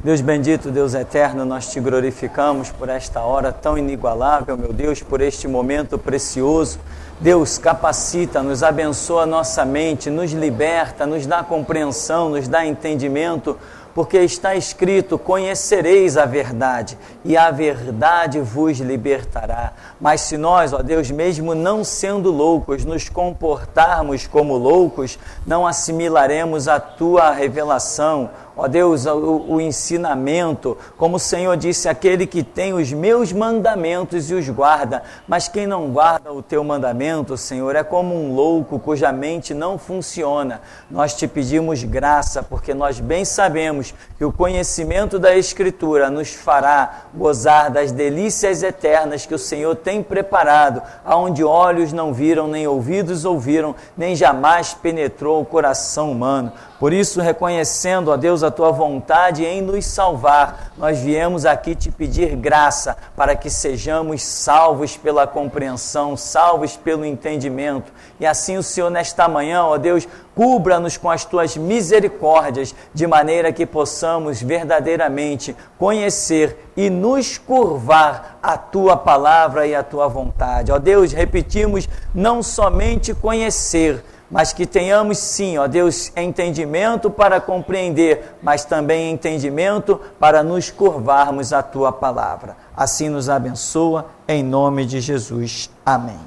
Deus bendito, Deus eterno, nós te glorificamos por esta hora tão inigualável, meu Deus, por este momento precioso. Deus, capacita, nos abençoa a nossa mente, nos liberta, nos dá compreensão, nos dá entendimento, porque está escrito: conhecereis a verdade, e a verdade vos libertará. Mas se nós, ó Deus, mesmo não sendo loucos, nos comportarmos como loucos, não assimilaremos a tua revelação, ó Deus, o ensinamento. Como o Senhor disse: aquele que tem os meus mandamentos e os guarda. Mas quem não guarda o teu mandamento, Senhor, é como um louco cuja mente não funciona. Nós te pedimos graça, porque nós bem sabemos que o conhecimento da Escritura nos fará gozar das delícias eternas que o Senhor tem preparado, aonde olhos não viram, nem ouvidos ouviram, nem jamais penetrou o coração humano. Por isso, reconhecendo, ó Deus, a tua vontade em nos salvar, nós viemos aqui te pedir graça para que sejamos salvos pela compreensão, salvos pelo entendimento. E assim o Senhor, nesta manhã, ó Deus, cubra-nos com as tuas misericórdias, de maneira que possamos verdadeiramente conhecer e nos curvar à tua palavra e à tua vontade. Ó Deus, repetimos, não somente conhecer, mas que tenhamos sim, ó Deus, entendimento para compreender, mas também entendimento para nos curvarmos à tua palavra. Assim nos abençoa, em nome de Jesus. Amém.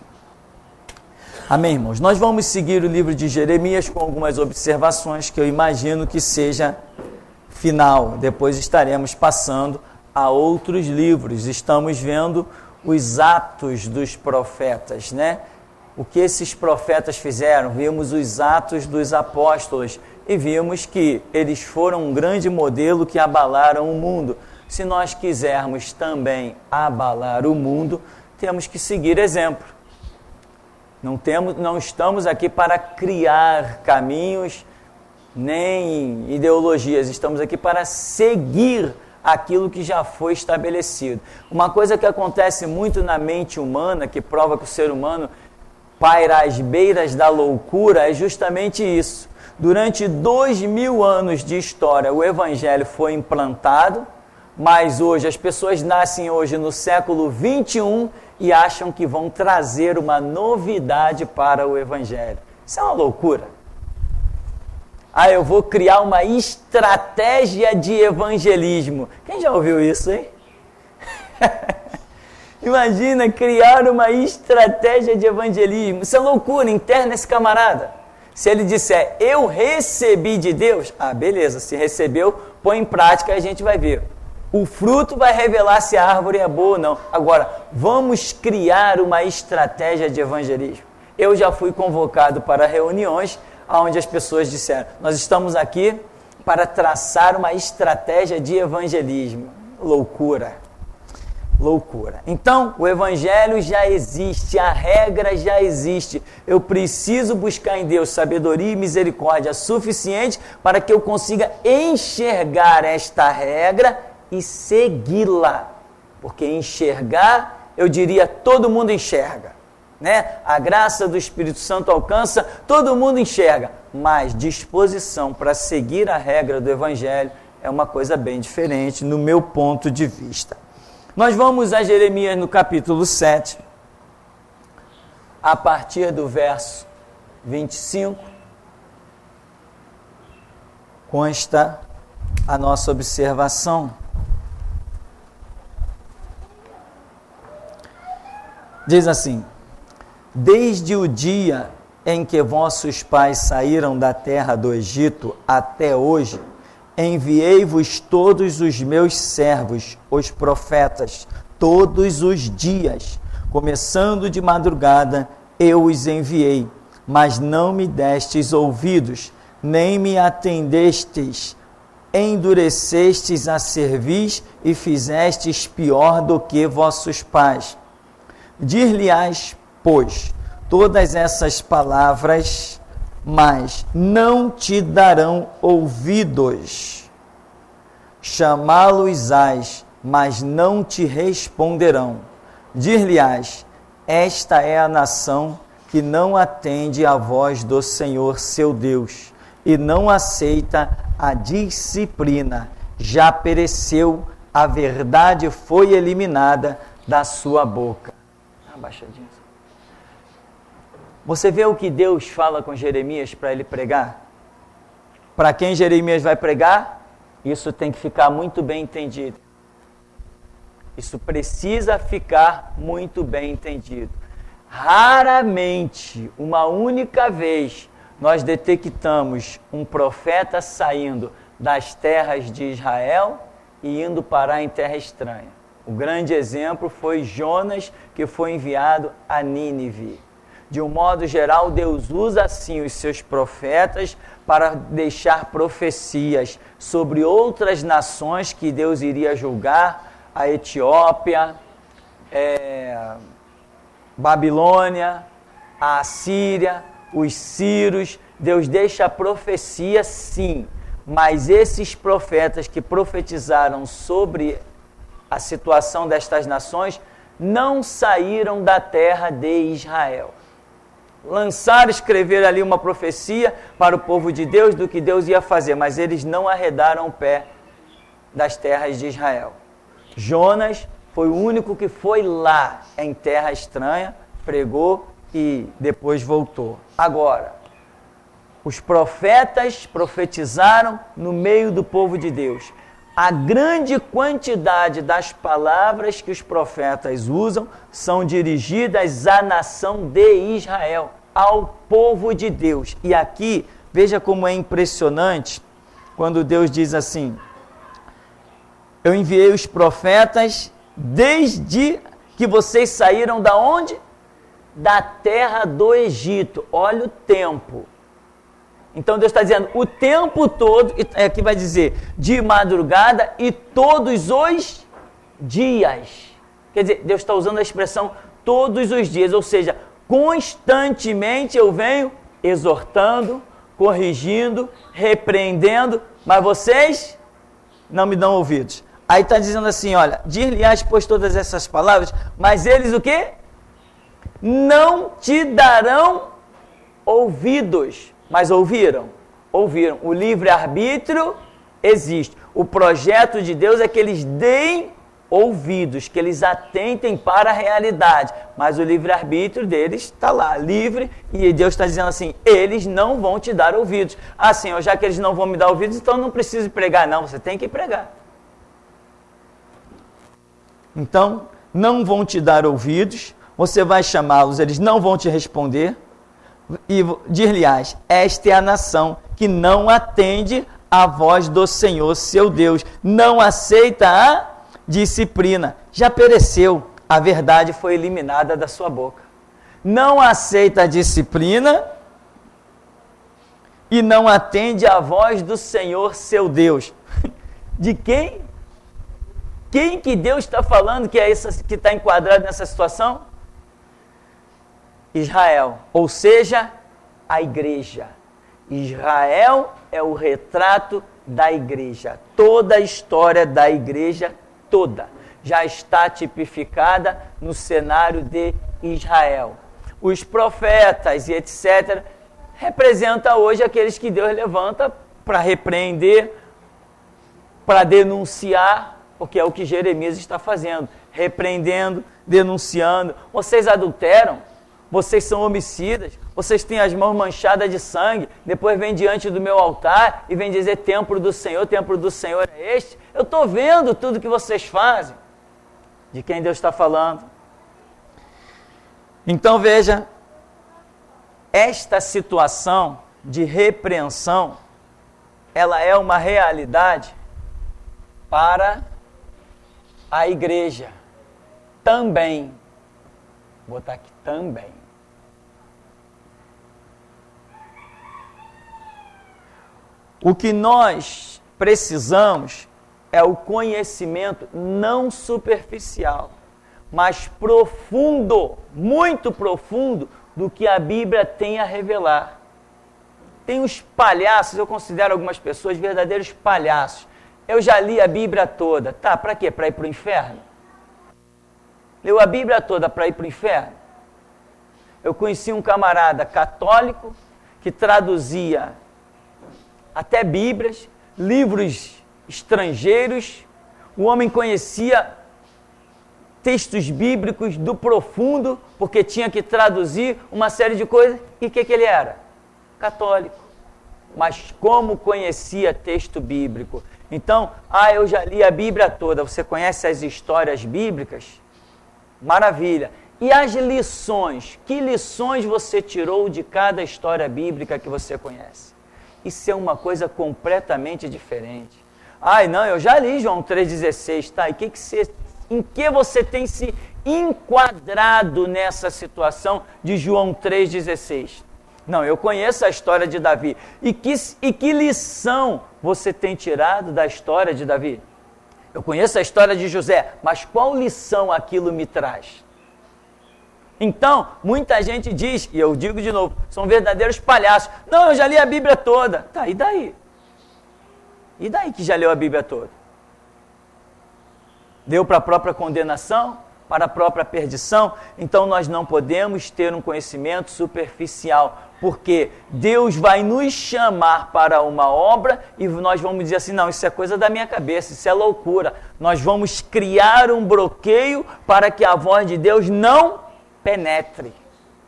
Amém, irmãos? Nós vamos seguir o livro de Jeremias com algumas observações que eu imagino que seja final. Depois estaremos passando a outros livros. Estamos vendo os atos dos profetas, né? O que esses profetas fizeram? Vimos os atos dos apóstolos e vimos que eles foram um grande modelo que abalaram o mundo. Se nós quisermos também abalar o mundo, temos que seguir exemplo. Não estamos aqui para criar caminhos nem ideologias, estamos aqui para seguir aquilo que já foi estabelecido. Uma coisa que acontece muito na mente humana, que prova que o ser humano paira às beiras da loucura, é justamente isso. Durante 2000 anos de história, o Evangelho foi implantado, mas hoje, as pessoas nascem hoje no século 21 e acham que vão trazer uma novidade para o Evangelho. Isso é uma loucura. Eu vou criar uma estratégia de evangelismo. Quem já ouviu isso, hein? Imagina criar uma estratégia de evangelismo. Isso é loucura, interna esse camarada. Se ele disser, eu recebi de Deus, beleza, se recebeu, põe em prática e a gente vai ver. O fruto vai revelar se a árvore é boa ou não. Agora, vamos criar uma estratégia de evangelismo. Eu já fui convocado para reuniões onde as pessoas disseram, nós estamos aqui para traçar uma estratégia de evangelismo. Loucura. Loucura. Então, o Evangelho já existe, a regra já existe. Eu preciso buscar em Deus sabedoria e misericórdia suficiente para que eu consiga enxergar esta regra e segui-la. Porque enxergar, eu diria, todo mundo enxerga, né? A graça do Espírito Santo alcança, todo mundo enxerga. Mas disposição para seguir a regra do Evangelho é uma coisa bem diferente no meu ponto de vista. Nós vamos a Jeremias no capítulo 7, a partir do verso 25, consta a nossa observação. Diz assim: desde o dia em que vossos pais saíram da terra do Egito até hoje, enviei-vos todos os meus servos, os profetas, todos os dias, começando de madrugada, eu os enviei, mas não me destes ouvidos, nem me atendestes, endurecestes a cerviz e fizestes pior do que vossos pais. Dir-lhe-ás, pois, todas essas palavras, mas não te darão ouvidos. Chamá-los-ás, mas não te responderão. Dir-lhe-ás, esta é a nação que não atende à voz do Senhor seu Deus, e não aceita a disciplina, já pereceu, a verdade foi eliminada da sua boca. Abaixadinho. Você vê o que Deus fala com Jeremias para ele pregar? Para quem Jeremias vai pregar? Isso tem que ficar muito bem entendido. Isso precisa ficar muito bem entendido. Raramente, uma única vez, nós detectamos um profeta saindo das terras de Israel e indo parar em terra estranha. O grande exemplo foi Jonas, que foi enviado a Nínive. De um modo geral, Deus usa assim os seus profetas para deixar profecias sobre outras nações que Deus iria julgar, a Etiópia, Babilônia, a Assíria, os sírios. Deus deixa a profecia sim, mas esses profetas que profetizaram sobre a situação destas nações não saíram da terra de Israel. Lançaram, escreveram ali uma profecia para o povo de Deus do que Deus ia fazer, mas eles não arredaram o pé das terras de Israel. Jonas foi o único que foi lá em terra estranha, pregou e depois voltou. Agora, os profetas profetizaram no meio do povo de Deus. A grande quantidade das palavras que os profetas usam são dirigidas à nação de Israel, ao povo de Deus. E aqui, veja como é impressionante quando Deus diz assim: eu enviei os profetas desde que vocês saíram da onde? Da terra do Egito. Olha o tempo. Então Deus está dizendo o tempo todo, aqui vai dizer de madrugada e todos os dias. Quer dizer, Deus está usando a expressão todos os dias, ou seja, constantemente eu venho exortando, corrigindo, repreendendo, mas vocês não me dão ouvidos. Aí está dizendo assim, olha, dir-lhe-ás pois todas essas palavras, mas eles o quê? Não te darão ouvidos. Mas ouviram? Ouviram. O livre-arbítrio existe. O projeto de Deus é que eles deem ouvidos, que eles atentem para a realidade. Mas o livre-arbítrio deles está lá, livre, e Deus está dizendo assim, eles não vão te dar ouvidos. Ah, Senhor, já que eles não vão me dar ouvidos, então não preciso pregar. Não, você tem que pregar. Então, não vão te dar ouvidos, você vai chamá-los, eles não vão te responder. E dir-lhe-ás, esta é a nação que não atende à voz do Senhor seu Deus, não aceita a disciplina, já pereceu, a verdade foi eliminada da sua boca. Não aceita a disciplina e não atende à voz do Senhor seu Deus. De quem? Quem que Deus está falando que é essa, que está enquadrado nessa situação? Israel, ou seja, a igreja. Israel é o retrato da igreja. Toda a história da igreja, toda, já está tipificada no cenário de Israel. Os profetas e etc. representam hoje aqueles que Deus levanta para repreender, para denunciar, porque é o que Jeremias está fazendo, repreendendo, denunciando. Vocês adulteram? Vocês são homicidas, vocês têm as mãos manchadas de sangue, depois vem diante do meu altar e vem dizer templo do Senhor é este. Eu estou vendo tudo que vocês fazem. De quem Deus está falando? Então veja, esta situação de repreensão, ela é uma realidade para a igreja também. Vou botar aqui também. O que nós precisamos é o conhecimento não superficial, mas profundo, muito profundo, do que a Bíblia tem a revelar. Tem os palhaços, eu considero algumas pessoas verdadeiros palhaços. Eu já li a Bíblia toda. Tá, para quê? Para ir para o inferno? Leu a Bíblia toda para ir para o inferno? Eu conheci um camarada católico que traduzia até Bíblias, livros estrangeiros, o homem conhecia textos bíblicos do profundo, porque tinha que traduzir uma série de coisas. E o que ele era? Católico. Mas como conhecia texto bíblico? Então, eu já li a Bíblia toda. Você conhece as histórias bíblicas? Maravilha. E as lições? Que lições você tirou de cada história bíblica que você conhece? Isso é uma coisa completamente diferente. Não, eu já li João 3,16, tá? E em que você tem se enquadrado nessa situação de João 3,16? Não, eu conheço a história de Davi. E que lição você tem tirado da história de Davi? Eu conheço a história de José, mas qual lição aquilo me traz? Então, muita gente diz, e eu digo de novo, são verdadeiros palhaços. Não, eu já li a Bíblia toda. Tá, e daí? E daí que já leu a Bíblia toda? Deu para a própria condenação? Para a própria perdição? Então nós não podemos ter um conhecimento superficial, porque Deus vai nos chamar para uma obra e nós vamos dizer assim, não, isso é coisa da minha cabeça, isso é loucura. Nós vamos criar um bloqueio para que a voz de Deus não penetre.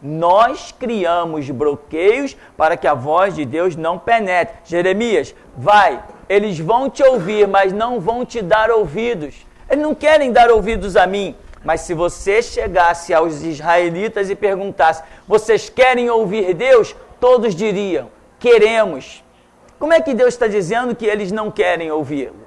Nós criamos bloqueios para que a voz de Deus não penetre. Jeremias, vai, eles vão te ouvir, mas não vão te dar ouvidos. Eles não querem dar ouvidos a mim. Mas se você chegasse aos israelitas e perguntasse, vocês querem ouvir Deus? Todos diriam, queremos. Como é que Deus está dizendo que eles não querem ouvi-lo?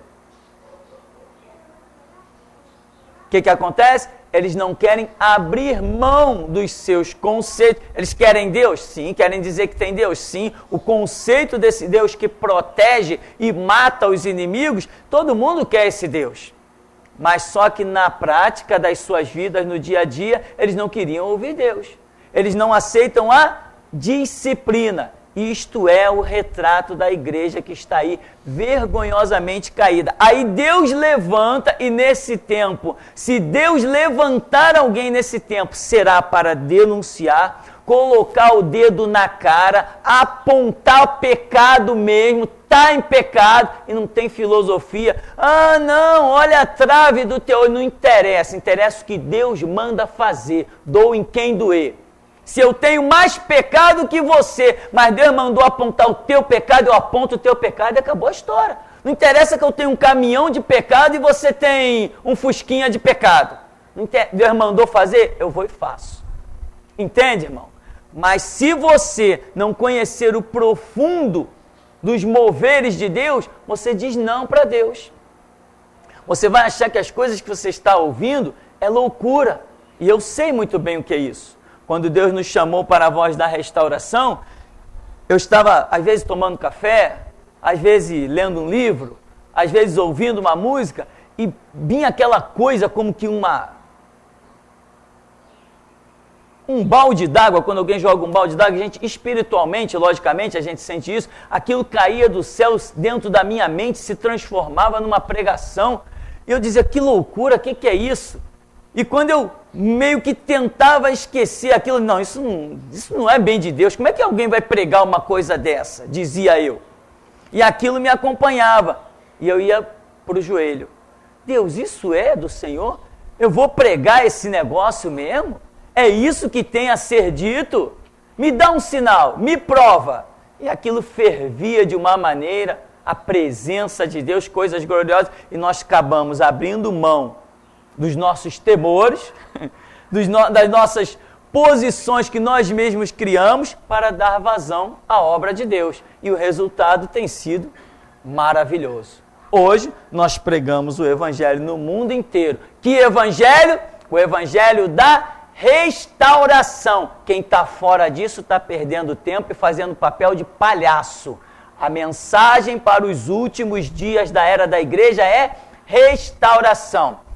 O que acontece? Eles não querem abrir mão dos seus conceitos. Eles querem Deus? Sim. Querem dizer que tem Deus? Sim. O conceito desse Deus que protege e mata os inimigos, todo mundo quer esse Deus. Mas só que na prática das suas vidas, no dia a dia, eles não queriam ouvir Deus. Eles não aceitam a disciplina. Isto é o retrato da igreja que está aí vergonhosamente caída. Aí Deus levanta e nesse tempo, se Deus levantar alguém nesse tempo, será para denunciar, colocar o dedo na cara, apontar o pecado mesmo, está em pecado e não tem filosofia. Não, olha a trave do teu olho, não interessa. Interessa o que Deus manda fazer, doa em quem doer. Se eu tenho mais pecado que você, mas Deus mandou apontar o teu pecado, eu aponto o teu pecado e acabou a história. Não interessa que eu tenha um caminhão de pecado e você tem um fusquinha de pecado. Deus mandou fazer, eu vou e faço. Entende, irmão? Mas se você não conhecer o profundo dos moveres de Deus, você diz não para Deus. Você vai achar que as coisas que você está ouvindo é loucura. E eu sei muito bem o que é isso. Quando Deus nos chamou para a voz da restauração, eu estava, às vezes, tomando café, às vezes, lendo um livro, às vezes, ouvindo uma música, e vinha aquela coisa como que um balde d'água, quando alguém joga um balde d'água, gente, espiritualmente, logicamente, a gente sente isso, aquilo caía do céu dentro da minha mente, se transformava numa pregação, e eu dizia, que loucura, o que é isso? E quando eu meio que tentava esquecer aquilo, não, isso não é bem de Deus, como é que alguém vai pregar uma coisa dessa? Dizia eu. E aquilo me acompanhava, e eu ia para o joelho. Deus, isso é do Senhor? Eu vou pregar esse negócio mesmo? É isso que tem a ser dito? Me dá um sinal, me prova. E aquilo fervia de uma maneira, a presença de Deus, coisas gloriosas, e nós acabamos abrindo mão dos nossos temores, das nossas posições que nós mesmos criamos para dar vazão à obra de Deus. E o resultado tem sido maravilhoso. Hoje nós pregamos o Evangelho no mundo inteiro. Que Evangelho? O Evangelho da restauração. Quem está fora disso está perdendo tempo e fazendo papel de palhaço. A mensagem para os últimos dias da era da igreja é restauração.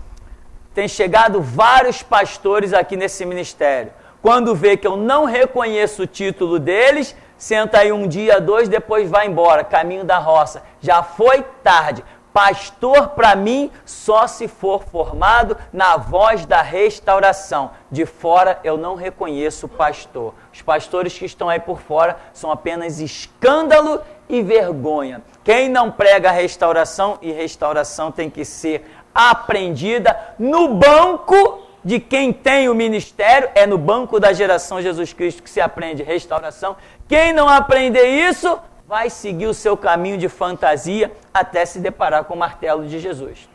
Tem chegado vários pastores aqui nesse ministério. Quando vê que eu não reconheço o título deles, senta aí um dia, dois, depois vai embora, caminho da roça. Já foi tarde. Pastor, para mim, só se for formado na voz da restauração. De fora, eu não reconheço pastor. Os pastores que estão aí por fora são apenas escândalo e vergonha. Quem não prega a restauração, e restauração tem que ser aprendida no banco de quem tem o ministério, é no banco da geração Jesus Cristo que se aprende restauração. Quem não aprender isso, vai seguir o seu caminho de fantasia até se deparar com o martelo de Jesus.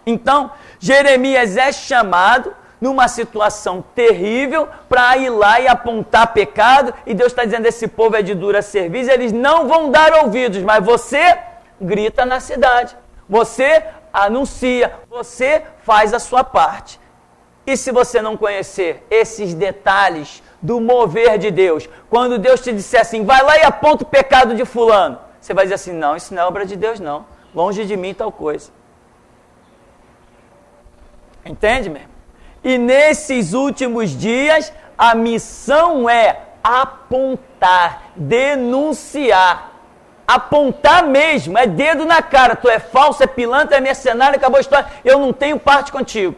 Então, Jeremias é chamado numa situação terrível para ir lá e apontar pecado, e Deus está dizendo, esse povo é de dura cerviz, eles não vão dar ouvidos, mas você grita na cidade, você anuncia, você faz a sua parte. E se você não conhecer esses detalhes do mover de Deus, quando Deus te disser assim, vai lá e aponta o pecado de fulano, você vai dizer assim, não, isso não é obra de Deus não, longe de mim tal coisa. Entende, meu irmão? E nesses últimos dias, a missão é apontar, denunciar, apontar mesmo, é dedo na cara, tu é falso, é pilantra, é mercenário, acabou a história, eu não tenho parte contigo.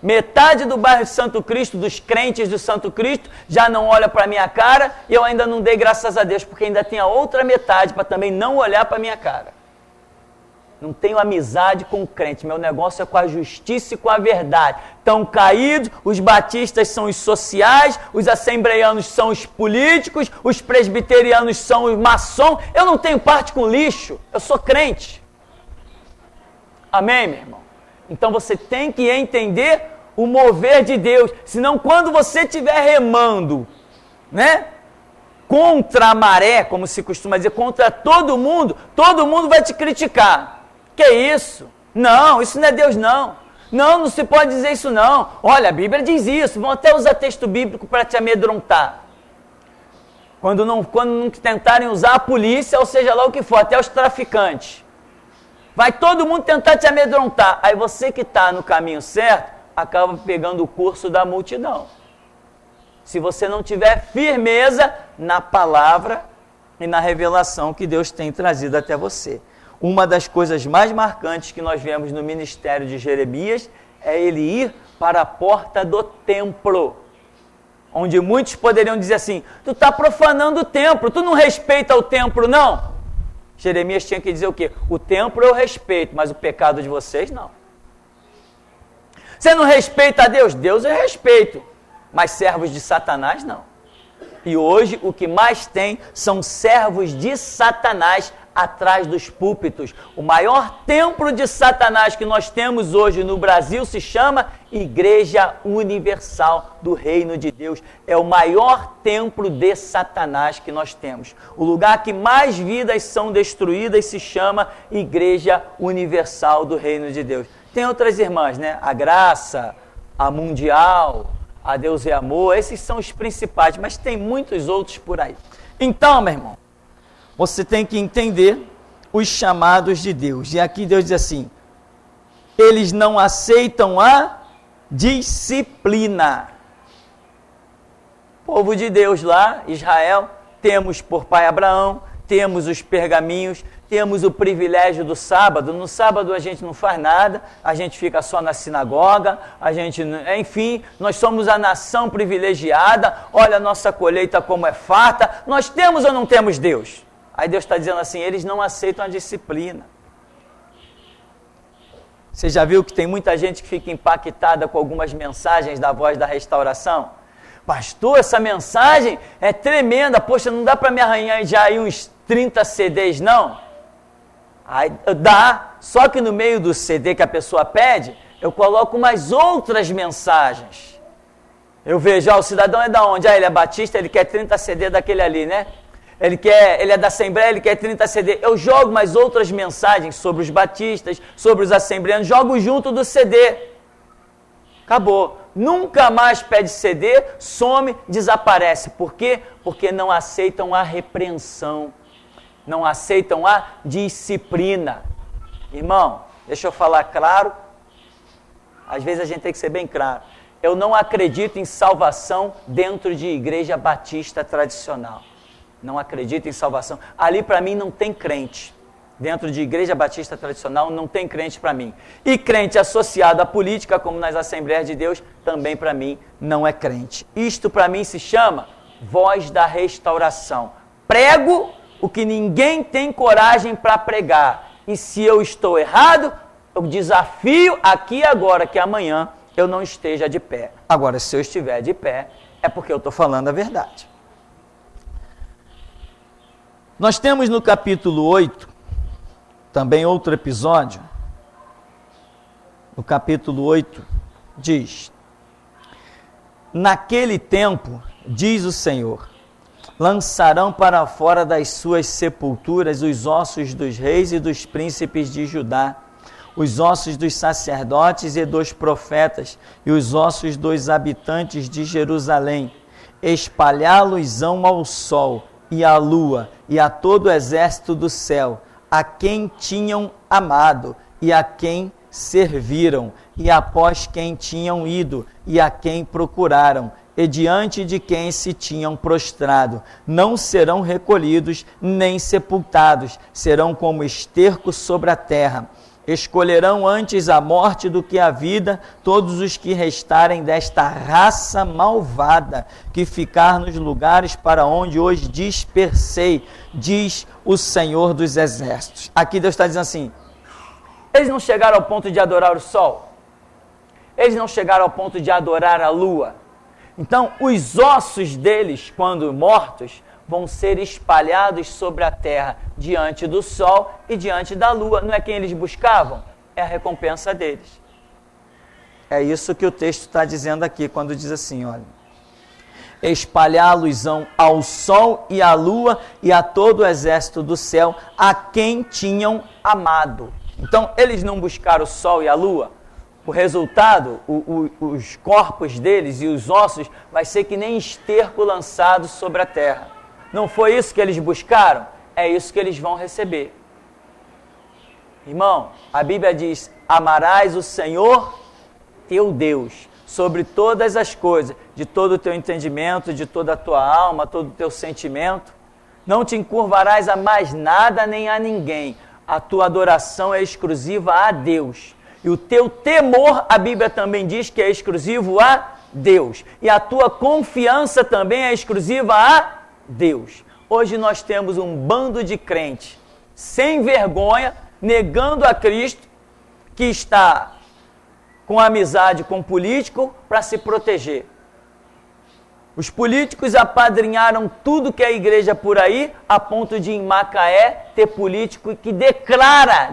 Metade do bairro de Santo Cristo, dos crentes do Santo Cristo, já não olha para a minha cara, e eu ainda não dei graças a Deus, porque ainda tem a outra metade para também não olhar para a minha cara. Não tenho amizade com o crente, meu negócio é com a justiça e com a verdade. Estão caídos, os batistas são os sociais, os assembleianos são os políticos, os presbiterianos são os maçons. Eu não tenho parte com lixo, eu sou crente. Amém, meu irmão? Então você tem que entender o mover de Deus, senão quando você estiver remando, né? Contra a maré, como se costuma dizer, contra todo mundo vai te criticar. Que isso? Não, isso não é Deus não. Não se pode dizer isso não. Olha, a Bíblia diz isso, vão até usar texto bíblico para te amedrontar. Quando não tentarem usar a polícia, ou seja lá o que for, até os traficantes. Vai todo mundo tentar te amedrontar. Aí você que está no caminho certo, acaba pegando o curso da multidão. Se você não tiver firmeza na palavra e na revelação que Deus tem trazido até você. Uma das coisas mais marcantes que nós vemos no ministério de Jeremias é ele ir para a porta do templo. Onde muitos poderiam dizer assim, tu está profanando o templo, tu não respeita o templo não? Jeremias tinha que dizer o quê? O templo eu respeito, mas o pecado de vocês não. Você não respeita a Deus? Deus eu respeito, mas servos de Satanás não. E hoje o que mais tem são servos de Satanás atrás dos púlpitos. O maior templo de Satanás que nós temos hoje no Brasil se chama Igreja Universal do Reino de Deus. É o maior templo de Satanás que nós temos. O lugar que mais vidas são destruídas se chama Igreja Universal do Reino de Deus. Tem outras irmãs, né? A Graça, a Mundial, a Deus é Amor, esses são os principais, mas tem muitos outros por aí. Então, meu irmão, você tem que entender os chamados de Deus. E aqui Deus diz assim, eles não aceitam a disciplina. Povo de Deus lá, Israel, temos por pai Abraão, temos os pergaminhos, temos o privilégio do sábado. No sábado a gente não faz nada, a gente fica só na sinagoga, enfim, nós somos a nação privilegiada, olha a nossa colheita como é farta, nós temos ou não temos Deus? Aí Deus está dizendo assim, eles não aceitam a disciplina. Você já viu que tem muita gente que fica impactada com algumas mensagens da Voz da Restauração? Pastor, essa mensagem é tremenda, poxa, não dá para me arranhar já aí uns 30 CDs, não? Aí dá, só que no meio do CD que a pessoa pede, eu coloco mais outras mensagens. Eu vejo, o cidadão é da onde? Ele é batista, ele quer 30 CD daquele ali, né? Ele é da Assembleia, ele quer 30 CD. Eu jogo mais outras mensagens sobre os batistas, sobre os assembleanos, jogo junto do CD. Acabou. Nunca mais pede CD, some, desaparece. Por quê? Porque não aceitam a repreensão. Não aceitam a disciplina. Irmão, deixa eu falar claro. Às vezes a gente tem que ser bem claro. Eu não acredito em salvação dentro de igreja batista tradicional. Não acredito em salvação. Ali para mim não tem crente. Dentro de igreja batista tradicional não tem crente para mim. E crente associado à política, como nas Assembleias de Deus, também para mim não é crente. Isto para mim se chama voz da restauração. Prego o que ninguém tem coragem para pregar. E se eu estou errado, eu desafio aqui e agora que amanhã eu não esteja de pé. Agora, se eu estiver de pé, é porque eu estou falando a verdade. Nós temos no capítulo 8, também outro episódio. No capítulo 8, diz: naquele tempo, diz o Senhor, lançarão para fora das suas sepulturas os ossos dos reis e dos príncipes de Judá, os ossos dos sacerdotes e dos profetas, e os ossos dos habitantes de Jerusalém. Espalhá-los-ão ao sol e à lua e a todo o exército do céu, a quem tinham amado e a quem serviram, e após quem tinham ido e a quem procuraram, e diante de quem se tinham prostrado. Não serão recolhidos nem sepultados, serão como esterco sobre a terra. Escolherão antes a morte do que a vida todos os que restarem desta raça malvada, que ficar nos lugares para onde os dispersei, diz o Senhor dos Exércitos. Aqui Deus está dizendo assim: eles não chegaram ao ponto de adorar o sol, eles não chegaram ao ponto de adorar a lua. Então, os ossos deles, quando mortos, vão ser espalhados sobre a terra, diante do sol e diante da lua. Não é quem eles buscavam? É a recompensa deles. É isso que o texto está dizendo aqui, quando diz assim, olha: espalhá-los-ão ao sol e à lua e a todo o exército do céu, a quem tinham amado. Então, eles não buscaram o sol e a lua. O resultado, os corpos deles e os ossos, vai ser que nem esterco lançado sobre a terra. Não foi isso que eles buscaram? É isso que eles vão receber. Irmão, a Bíblia diz: amarás o Senhor teu Deus sobre todas as coisas, de todo o teu entendimento, de toda a tua alma, todo o teu sentimento. Não te encurvarás a mais nada nem a ninguém. A tua adoração é exclusiva a Deus. E o teu temor, a Bíblia também diz que é exclusivo a Deus. E a tua confiança também é exclusiva a Deus. Hoje nós temos um bando de crentes sem vergonha, negando a Cristo, que está com amizade com político para se proteger. Os políticos apadrinharam tudo que é igreja por aí, a ponto de em Macaé ter político que declara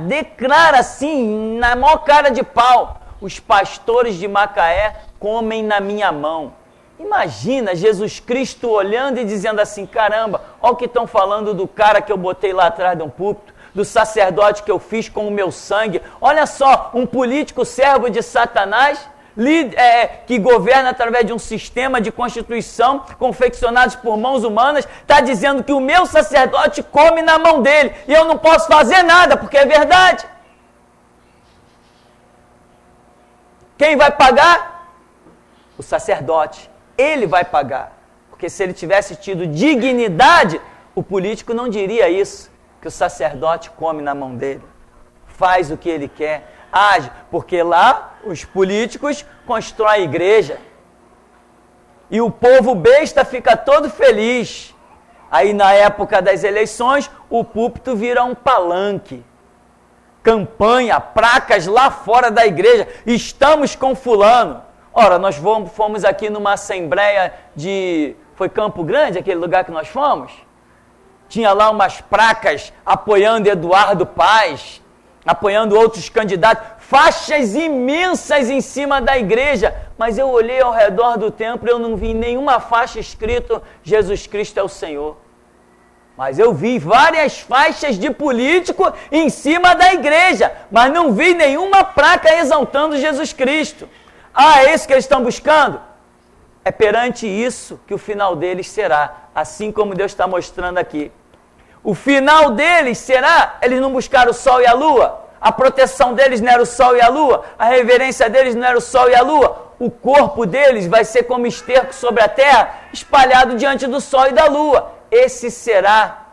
assim, na maior cara de pau: os pastores de Macaé comem na minha mão. Imagina Jesus Cristo olhando e dizendo assim: caramba, olha o que estão falando do cara que eu botei lá atrás de um púlpito, do sacerdote que eu fiz com o meu sangue. Olha só, um político servo de Satanás, que governa através de um sistema de constituição confeccionados por mãos humanas, está dizendo que o meu sacerdote come na mão dele e eu não posso fazer nada, porque é verdade. Quem vai pagar? O sacerdote. Ele vai pagar, porque se ele tivesse tido dignidade, o político não diria isso, que o sacerdote come na mão dele, faz o que ele quer, age, porque lá os políticos constroem a igreja, e o povo besta fica todo feliz. Aí na época das eleições, o púlpito vira um palanque, campanha, placas lá fora da igreja: estamos com fulano. Ora, nós fomos aqui numa assembleia foi Campo Grande, aquele lugar que nós fomos? Tinha lá umas placas apoiando Eduardo Paes, apoiando outros candidatos, faixas imensas em cima da igreja, mas eu olhei ao redor do templo e eu não vi nenhuma faixa escrito Jesus Cristo é o Senhor. Mas eu vi várias faixas de político em cima da igreja, mas não vi nenhuma placa exaltando Jesus Cristo. Ah, é isso que eles estão buscando? É perante isso que o final deles será, assim como Deus está mostrando aqui. O final deles será: eles não buscaram o sol e a lua, a proteção deles não era o sol e a lua, a reverência deles não era o sol e a lua. O corpo deles vai ser como esterco sobre a terra, espalhado diante do sol e da lua. Esse será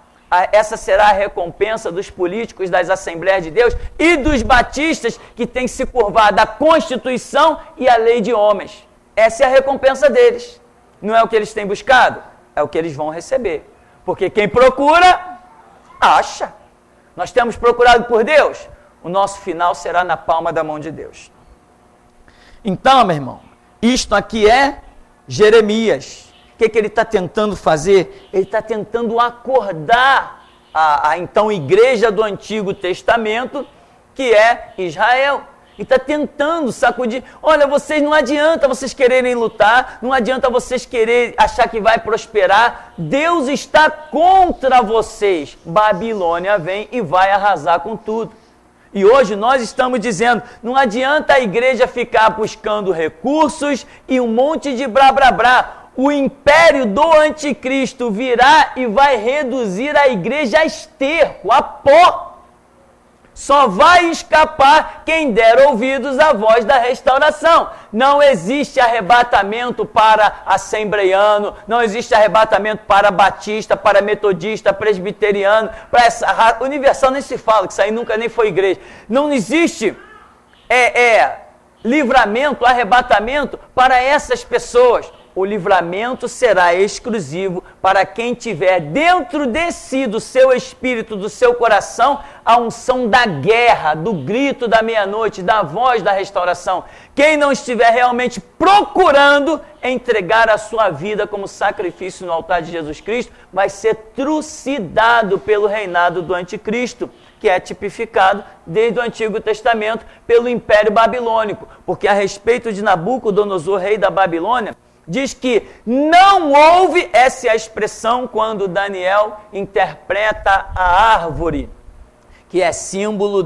essa será a recompensa dos políticos das Assembleias de Deus e dos batistas que têm se curvado à Constituição e à lei de homens. Essa é a recompensa deles. Não é o que eles têm buscado, é o que eles vão receber. Porque quem procura, acha. Nós temos procurado por Deus, o nosso final será na palma da mão de Deus. Então, meu irmão, isto aqui é Jeremias. O que ele está tentando fazer? Ele está tentando acordar a então igreja do Antigo Testamento, que é Israel. E está tentando sacudir. Olha, vocês não adianta vocês quererem lutar, não adianta vocês quererem achar que vai prosperar. Deus está contra vocês. Babilônia vem e vai arrasar com tudo. E hoje nós estamos dizendo, não adianta a igreja ficar buscando recursos e um monte de blá blá blá. O império do anticristo virá e vai reduzir a igreja a esterco, a pó. Só vai escapar quem der ouvidos à voz da restauração. Não existe arrebatamento para assembleiano, não existe arrebatamento para batista, para metodista, presbiteriano, para essa raça. Universal nem se fala, que isso aí nunca nem foi igreja. Não existe livramento, arrebatamento para essas pessoas. O livramento será exclusivo para quem tiver dentro de si, do seu espírito, do seu coração, a unção da guerra, do grito da meia-noite, da voz da restauração. Quem não estiver realmente procurando entregar a sua vida como sacrifício no altar de Jesus Cristo, vai ser trucidado pelo reinado do anticristo, que é tipificado desde o Antigo Testamento pelo Império Babilônico. Porque a respeito de Nabucodonosor, rei da Babilônia, diz que não houve, essa é a expressão quando Daniel interpreta a árvore, que é símbolo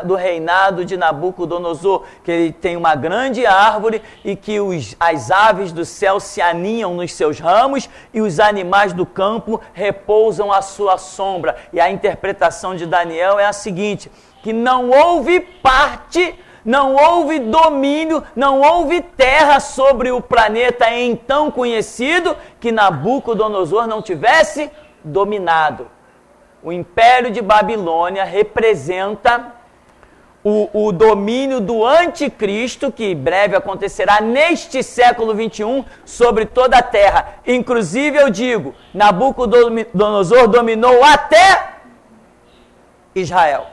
do reinado de Nabucodonosor, que ele tem uma grande árvore e que as aves do céu se aninham nos seus ramos e os animais do campo repousam à sua sombra. E a interpretação de Daniel é a seguinte, que não houve parte, não houve domínio, não houve terra sobre o planeta então conhecido que Nabucodonosor não tivesse dominado. O Império de Babilônia representa o domínio do anticristo, que em breve acontecerá neste século 21 sobre toda a terra. Inclusive eu digo, Nabucodonosor dominou até Israel.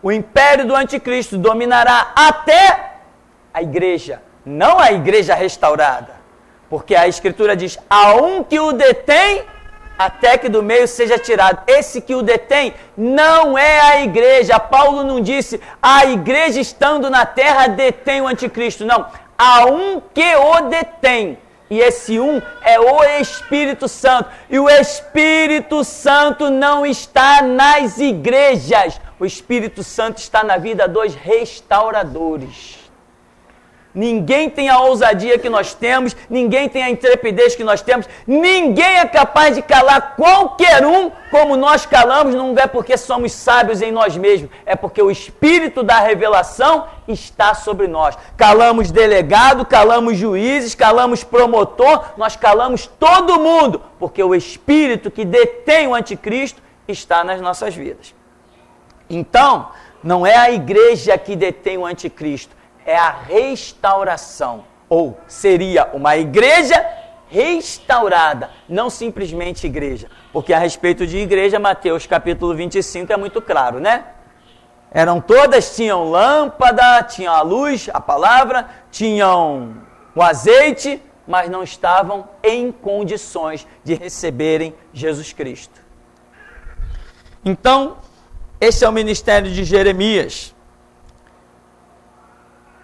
O império do anticristo dominará até a igreja, não a igreja restaurada. Porque a Escritura diz, há um que o detém até que do meio seja tirado. Esse que o detém não é a igreja. Paulo não disse, a igreja estando na terra detém o anticristo. Não, há um que o detém. E esse um é o Espírito Santo. E o Espírito Santo não está nas igrejas. O Espírito Santo está na vida dos restauradores. Ninguém tem a ousadia que nós temos, ninguém tem a intrepidez que nós temos, ninguém é capaz de calar qualquer um como nós calamos, não é porque somos sábios em nós mesmos, é porque o Espírito da revelação está sobre nós. Calamos delegado, calamos juízes, calamos promotor, nós calamos todo mundo, porque o Espírito que detém o anticristo está nas nossas vidas. Então, não é a igreja que detém o anticristo, é a restauração, ou seria uma igreja restaurada, não simplesmente igreja, porque a respeito de igreja, Mateus capítulo 25 é muito claro, né? Tinham lâmpada, tinham a luz, a palavra, tinham o azeite, mas não estavam em condições de receberem Jesus Cristo. Então, esse é o ministério de Jeremias.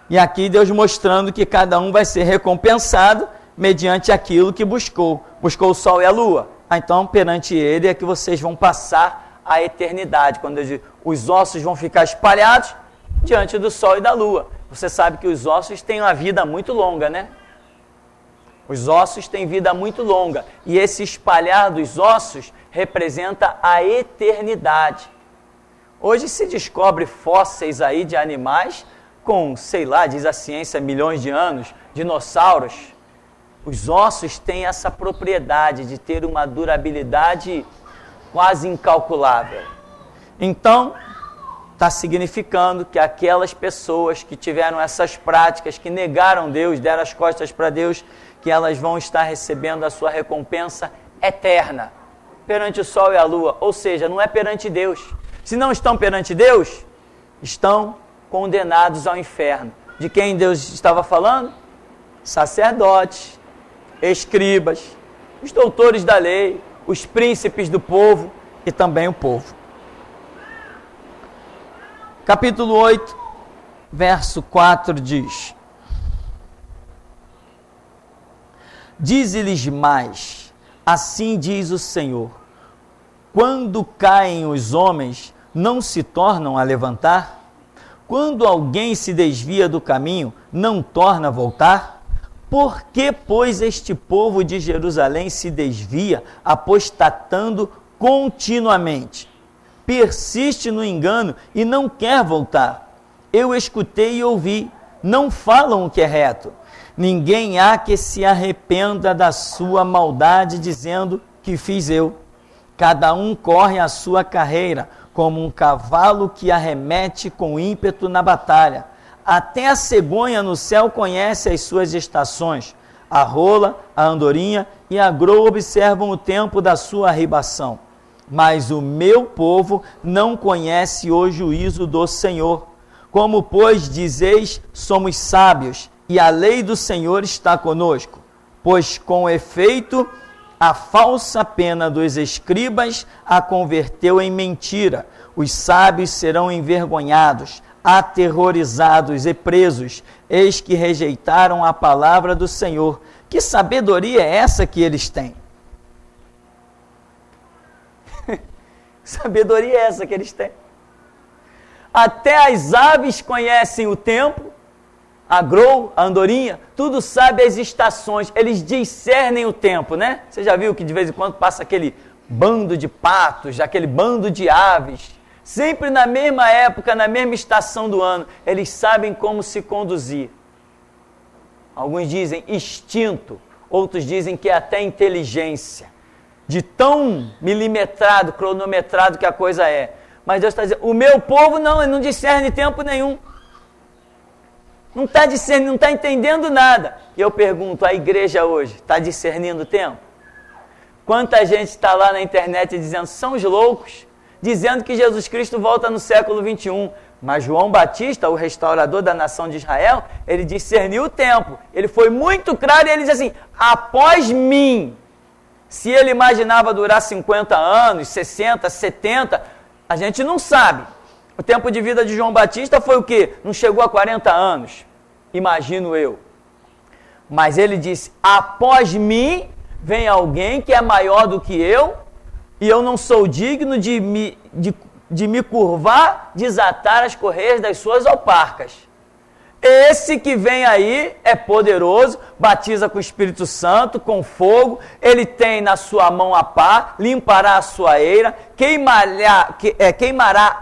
E aqui Deus mostrando que cada um vai ser recompensado mediante aquilo que buscou. Buscou o sol e a lua. Então, perante ele é que vocês vão passar a eternidade. Quando eu digo, os ossos vão ficar espalhados diante do sol e da lua. Você sabe que os ossos têm uma vida muito longa, né? Os ossos têm vida muito longa. E esse espalhar dos ossos representa a eternidade. Hoje se descobre fósseis aí de animais com, sei lá, diz a ciência, milhões de anos, dinossauros. Os ossos têm essa propriedade de ter uma durabilidade quase incalculável. Então, está significando que aquelas pessoas que tiveram essas práticas, que negaram Deus, deram as costas para Deus, que elas vão estar recebendo a sua recompensa eterna, perante o sol e a lua, ou seja, não é perante Deus. Se não estão perante Deus, estão condenados ao inferno. De quem Deus estava falando? Sacerdotes, escribas, os doutores da lei, os príncipes do povo e também o povo. Capítulo 8, verso 4 diz: Dize-lhes mais, assim diz o Senhor, quando caem os homens, não se tornam a levantar? Quando alguém se desvia do caminho, não torna a voltar? Por que, pois, este povo de Jerusalém se desvia, apostatando continuamente? Persiste no engano e não quer voltar. Eu escutei e ouvi, não falam o que é reto. Ninguém há que se arrependa da sua maldade, dizendo que fiz eu. Cada um corre a sua carreira, como um cavalo que arremete com ímpeto na batalha. Até a cegonha no céu conhece as suas estações. A rola, a andorinha e a groa observam o tempo da sua arribação. Mas o meu povo não conhece o juízo do Senhor. Como, pois, dizeis, somos sábios, e a lei do Senhor está conosco. Pois, com efeito, a falsa pena dos escribas a converteu em mentira. Os sábios serão envergonhados, aterrorizados e presos. Eis que rejeitaram a palavra do Senhor. Que sabedoria é essa que eles têm? Sabedoria é essa que eles têm? Até as aves conhecem o tempo, a grou, a andorinha, tudo sabe as estações, eles discernem o tempo, né? Você já viu que de vez em quando passa aquele bando de patos, aquele bando de aves, sempre na mesma época, na mesma estação do ano, eles sabem como se conduzir. Alguns dizem instinto, outros dizem que é até inteligência, de tão milimetrado, cronometrado que a coisa é. Mas Deus está dizendo, o meu povo não, ele não discerne tempo nenhum. Não está discernindo, não está entendendo nada. E eu pergunto, a igreja hoje está discernindo o tempo? Quanta gente está lá na internet dizendo, são os loucos, dizendo que Jesus Cristo volta no século 21. Mas João Batista, o restaurador da nação de Israel, ele discerniu o tempo. Ele foi muito claro e ele diz assim, após mim. Se ele imaginava durar 50 anos, 60, 70, a gente não sabe. O tempo de vida de João Batista foi o quê? Não chegou a 40 anos, imagino eu. Mas ele disse, após mim vem alguém que é maior do que eu, e eu não sou digno de me curvar, desatar as correias das suas alparcas. Esse que vem aí é poderoso, batiza com o Espírito Santo, com fogo, ele tem na sua mão a pá, limpará a sua eira, queimará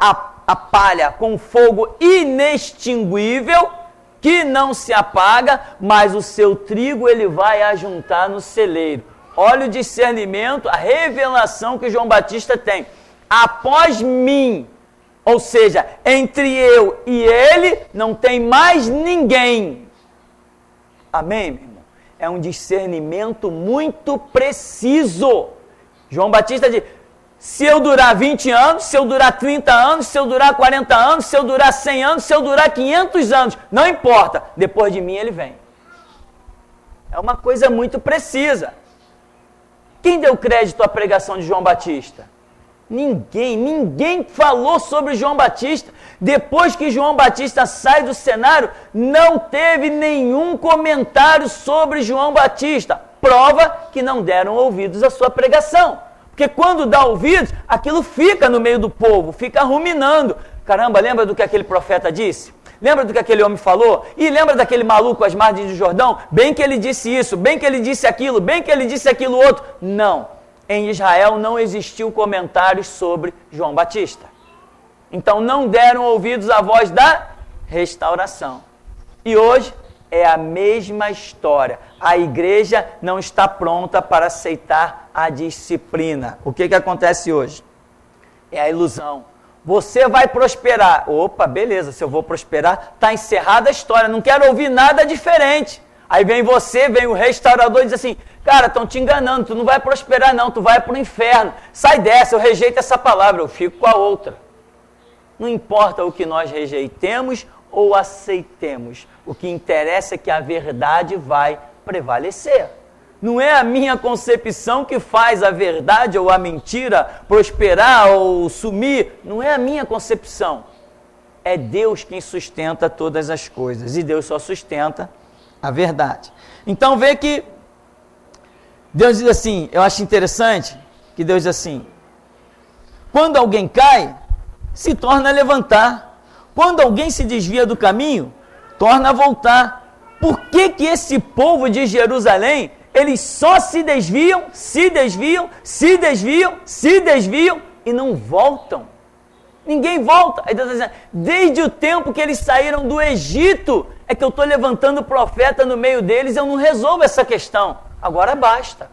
a palha com fogo inextinguível, que não se apaga, mas o seu trigo ele vai ajuntar no celeiro. Olha o discernimento, a revelação que João Batista tem. Após mim, ou seja, entre eu e ele, não tem mais ninguém. Amém, meu irmão? É um discernimento muito preciso. João Batista diz, se eu durar 20 anos, se eu durar 30 anos, se eu durar 40 anos, se eu durar 100 anos, se eu durar 500 anos, não importa, depois de mim ele vem. É uma coisa muito precisa. Quem deu crédito à pregação de João Batista? Ninguém falou sobre João Batista. Depois que João Batista sai do cenário, não teve nenhum comentário sobre João Batista. Prova que não deram ouvidos à sua pregação. Porque quando dá ouvidos, aquilo fica no meio do povo, fica ruminando. Caramba, lembra do que aquele profeta disse? Lembra do que aquele homem falou? E lembra daquele maluco às margens do Jordão? Bem que ele disse isso, bem que ele disse aquilo, bem que ele disse aquilo outro. Não. Em Israel não existiu comentários sobre João Batista. Então não deram ouvidos à voz da restauração. E hoje, é a mesma história. A igreja não está pronta para aceitar a disciplina. O que acontece hoje? É a ilusão. Você vai prosperar. Opa, beleza, se eu vou prosperar, está encerrada a história, não quero ouvir nada diferente. Aí vem você, vem o restaurador e diz assim, cara, estão te enganando, tu não vai prosperar não, tu vai para o inferno. Sai dessa, eu rejeito essa palavra, eu fico com a outra. Não importa o que nós rejeitemos ou aceitemos, o que interessa é que a verdade vai prevalecer. Não é a minha concepção que faz a verdade ou a mentira prosperar ou sumir. Não é a minha concepção. É Deus quem sustenta todas as coisas. E Deus só sustenta a verdade. Então vê que Deus diz assim, eu acho interessante que Deus diz assim, quando alguém cai, se torna a levantar. Quando alguém se desvia do caminho, torna a voltar. Por que esse povo de Jerusalém, eles só se desviam e não voltam? Ninguém volta. Aí Deus está dizendo, desde o tempo que eles saíram do Egito, é que eu estou levantando profeta no meio deles, eu não resolvo essa questão. Agora basta.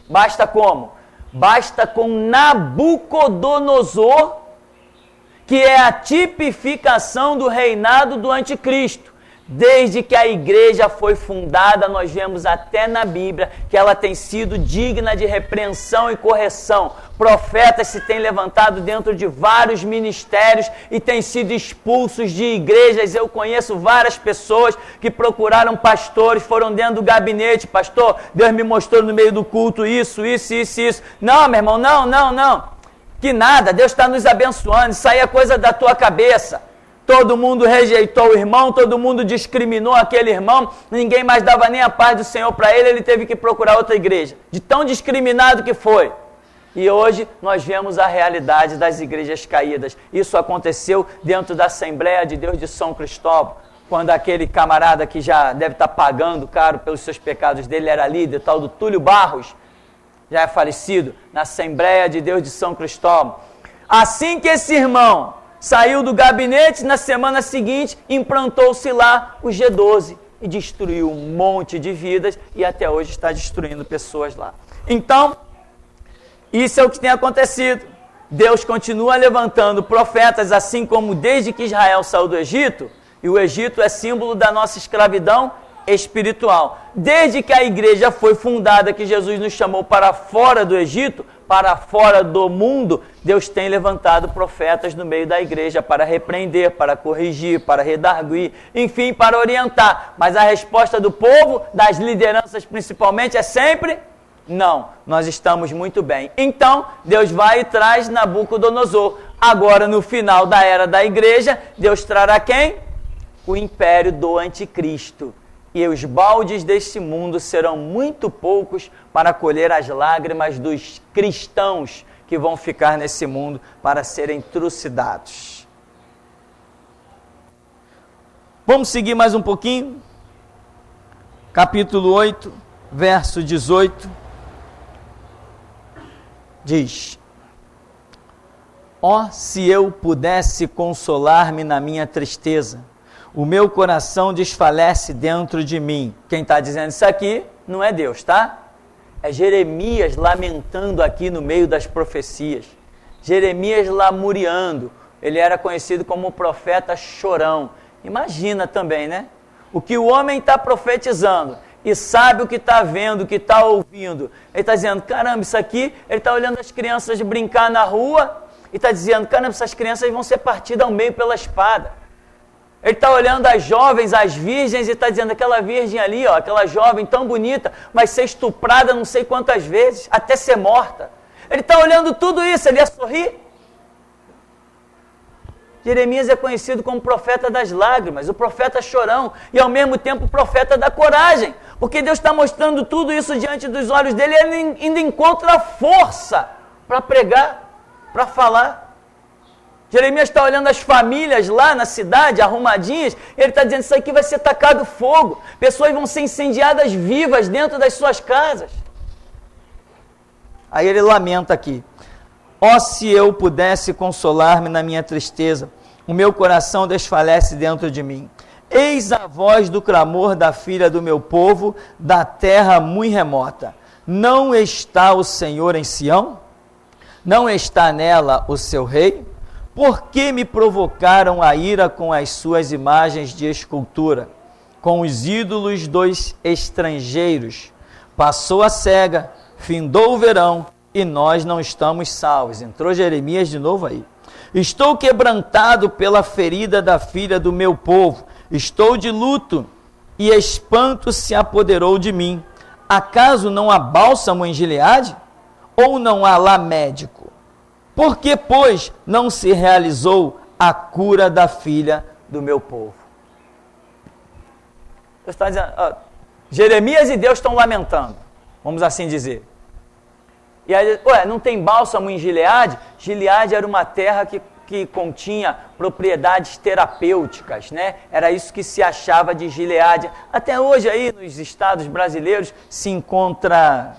Basta como? Basta com Nabucodonosor, que é a tipificação do reinado do anticristo. Desde que a igreja foi fundada, nós vemos até na Bíblia que ela tem sido digna de repreensão e correção. Profetas se têm levantado dentro de vários ministérios e têm sido expulsos de igrejas. Eu conheço várias pessoas que procuraram pastores, foram dentro do gabinete, pastor, Deus me mostrou no meio do culto isso. Não, meu irmão, não. Que nada, Deus está nos abençoando, isso aí é coisa da tua cabeça. Todo mundo rejeitou o irmão, todo mundo discriminou aquele irmão, ninguém mais dava nem a paz do Senhor para ele, ele teve que procurar outra igreja, de tão discriminado que foi. E hoje nós vemos a realidade das igrejas caídas. Isso aconteceu dentro da Assembleia de Deus de São Cristóvão, quando aquele camarada que já deve estar pagando caro pelos seus pecados dele, era líder, tal do Túlio Barros, já é falecido, na Assembleia de Deus de São Cristóvão. Assim que esse irmão saiu do gabinete, na semana seguinte, implantou-se lá o G12 e destruiu um monte de vidas e até hoje está destruindo pessoas lá. Então, isso é o que tem acontecido. Deus continua levantando profetas, assim como desde que Israel saiu do Egito, e o Egito é símbolo da nossa escravidão espiritual. Desde que a igreja foi fundada, que Jesus nos chamou para fora do Egito, para fora do mundo, Deus tem levantado profetas no meio da igreja para repreender, para corrigir, para redarguir, enfim, para orientar. Mas a resposta do povo, das lideranças principalmente, é sempre não, nós estamos muito bem. Então, Deus vai e traz Nabucodonosor. Agora, no final da era da igreja, Deus trará quem? O império do anticristo. E os baldes deste mundo serão muito poucos para colher as lágrimas dos cristãos que vão ficar nesse mundo para serem trucidados. Vamos seguir mais um pouquinho? Capítulo 8, verso 18. Diz: ó, se eu pudesse consolar-me na minha tristeza, o meu coração desfalece dentro de mim. Quem está dizendo isso aqui não é Deus, tá? É Jeremias lamentando aqui no meio das profecias. Jeremias lamuriando. Ele era conhecido como o profeta chorão. Imagina também, né? O que o homem está profetizando e sabe o que está vendo, o que está ouvindo. Ele está dizendo, caramba, isso aqui... Ele está olhando as crianças brincar na rua e está dizendo, caramba, essas crianças vão ser partidas ao meio pela espada. Ele está olhando as jovens, as virgens, e está dizendo, aquela virgem ali, ó, aquela jovem tão bonita, vai ser estuprada não sei quantas vezes, até ser morta. Ele está olhando tudo isso, ele ia sorrir. Jeremias é conhecido como profeta das lágrimas, o profeta chorão, e ao mesmo tempo o profeta da coragem, porque Deus está mostrando tudo isso diante dos olhos dele, e ele ainda encontra força para pregar, para falar. Jeremias está olhando as famílias lá na cidade, arrumadinhas, e ele está dizendo, isso aqui vai ser tacado fogo, pessoas vão ser incendiadas vivas dentro das suas casas. Aí ele lamenta aqui, ó, se eu pudesse consolar-me na minha tristeza, o meu coração desfalece dentro de mim. Eis a voz do clamor da filha do meu povo, da terra muito remota. Não está o Senhor em Sião? Não está nela o seu rei? Por que me provocaram a ira com as suas imagens de escultura, com os ídolos dos estrangeiros? Passou a cega, findou o verão, e nós não estamos salvos. Entrou Jeremias de novo aí. Estou quebrantado pela ferida da filha do meu povo. Estou de luto, e espanto se apoderou de mim. Acaso não há bálsamo em Gileade? Ou não há lá médico? Por que, pois, não se realizou a cura da filha do meu povo? Deus está dizendo, Jeremias e Deus estão lamentando, vamos assim dizer. E aí, não tem bálsamo em Gileade? Gileade era uma terra que continha propriedades terapêuticas, né? Era isso que se achava de Gileade. Até hoje aí nos estados brasileiros se encontra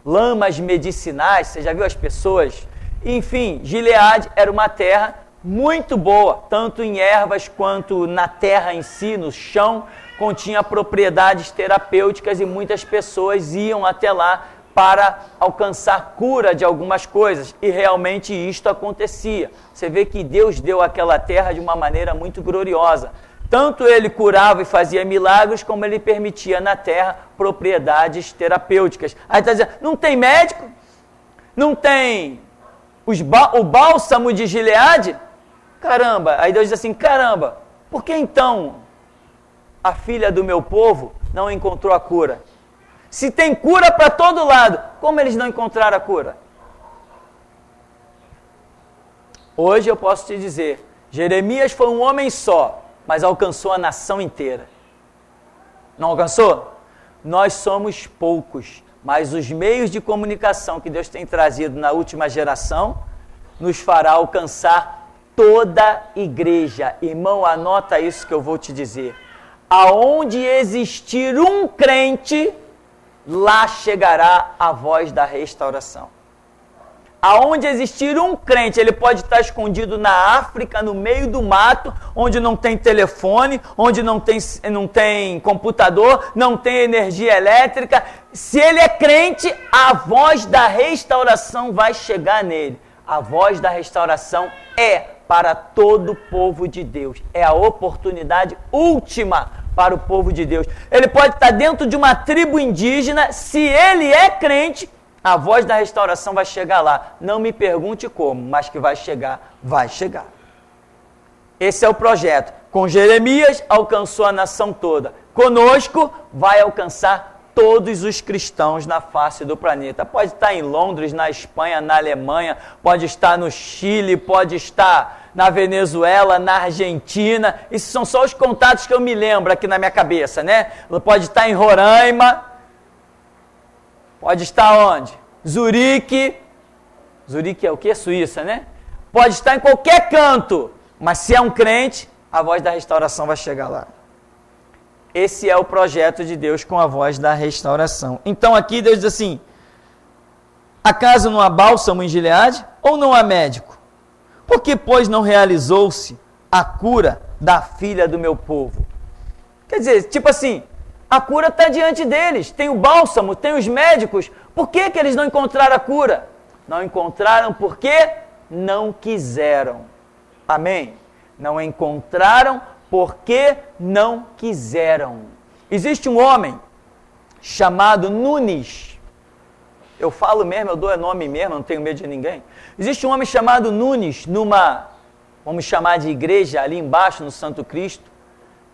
lamas medicinais, você já viu as pessoas? Enfim, Gileade era uma terra muito boa, tanto em ervas quanto na terra em si, no chão, continha propriedades terapêuticas e muitas pessoas iam até lá para alcançar cura de algumas coisas, e realmente isto acontecia. Você vê que Deus deu aquela terra de uma maneira muito gloriosa. Tanto ele curava e fazia milagres, como ele permitia na terra propriedades terapêuticas. Aí está dizendo, não tem médico? Não tem o bálsamo de Gileade? Caramba, aí Deus diz assim, caramba, por que então a filha do meu povo não encontrou a cura? Se tem cura para todo lado, como eles não encontraram a cura? Hoje eu posso te dizer, Jeremias foi um homem só, mas alcançou a nação inteira. Não alcançou? Nós somos poucos, mas os meios de comunicação que Deus tem trazido na última geração nos fará alcançar toda a igreja. Irmão, anota isso que eu vou te dizer. Aonde existir um crente, lá chegará a voz da restauração. Aonde existir um crente, ele pode estar escondido na África, no meio do mato, onde não tem telefone, onde não tem computador, não tem energia elétrica. Se ele é crente, a voz da restauração vai chegar nele. A voz da restauração é para todo o povo de Deus. É a oportunidade última para o povo de Deus. Ele pode estar dentro de uma tribo indígena, se ele é crente, a voz da restauração vai chegar lá. Não me pergunte como, mas que vai chegar, vai chegar. Esse é o projeto. Com Jeremias, alcançou a nação toda. Conosco, vai alcançar todos os cristãos na face do planeta. Pode estar em Londres, na Espanha, na Alemanha, pode estar no Chile, pode estar na Venezuela, na Argentina. Esses são só os contatos que eu me lembro aqui na minha cabeça, né? Pode estar em Roraima, pode estar onde? Zurique. Zurique é o quê? Suíça, né? Pode estar em qualquer canto, mas se é um crente, a voz da restauração vai chegar lá. Esse é o projeto de Deus com a voz da restauração. Então aqui Deus diz assim, acaso não há bálsamo em Gileade? Ou não há médico? Por que, pois, não realizou-se a cura da filha do meu povo? Quer dizer, tipo assim, a cura está diante deles, tem o bálsamo, tem os médicos. Por que eles não encontraram a cura? Não encontraram porque não quiseram. Amém? Não encontraram porque não quiseram. Existe um homem chamado Nunes. Eu falo mesmo, eu dou nome mesmo, não tenho medo de ninguém. Existe um homem chamado Nunes, numa, vamos chamar de igreja, ali embaixo no Santo Cristo,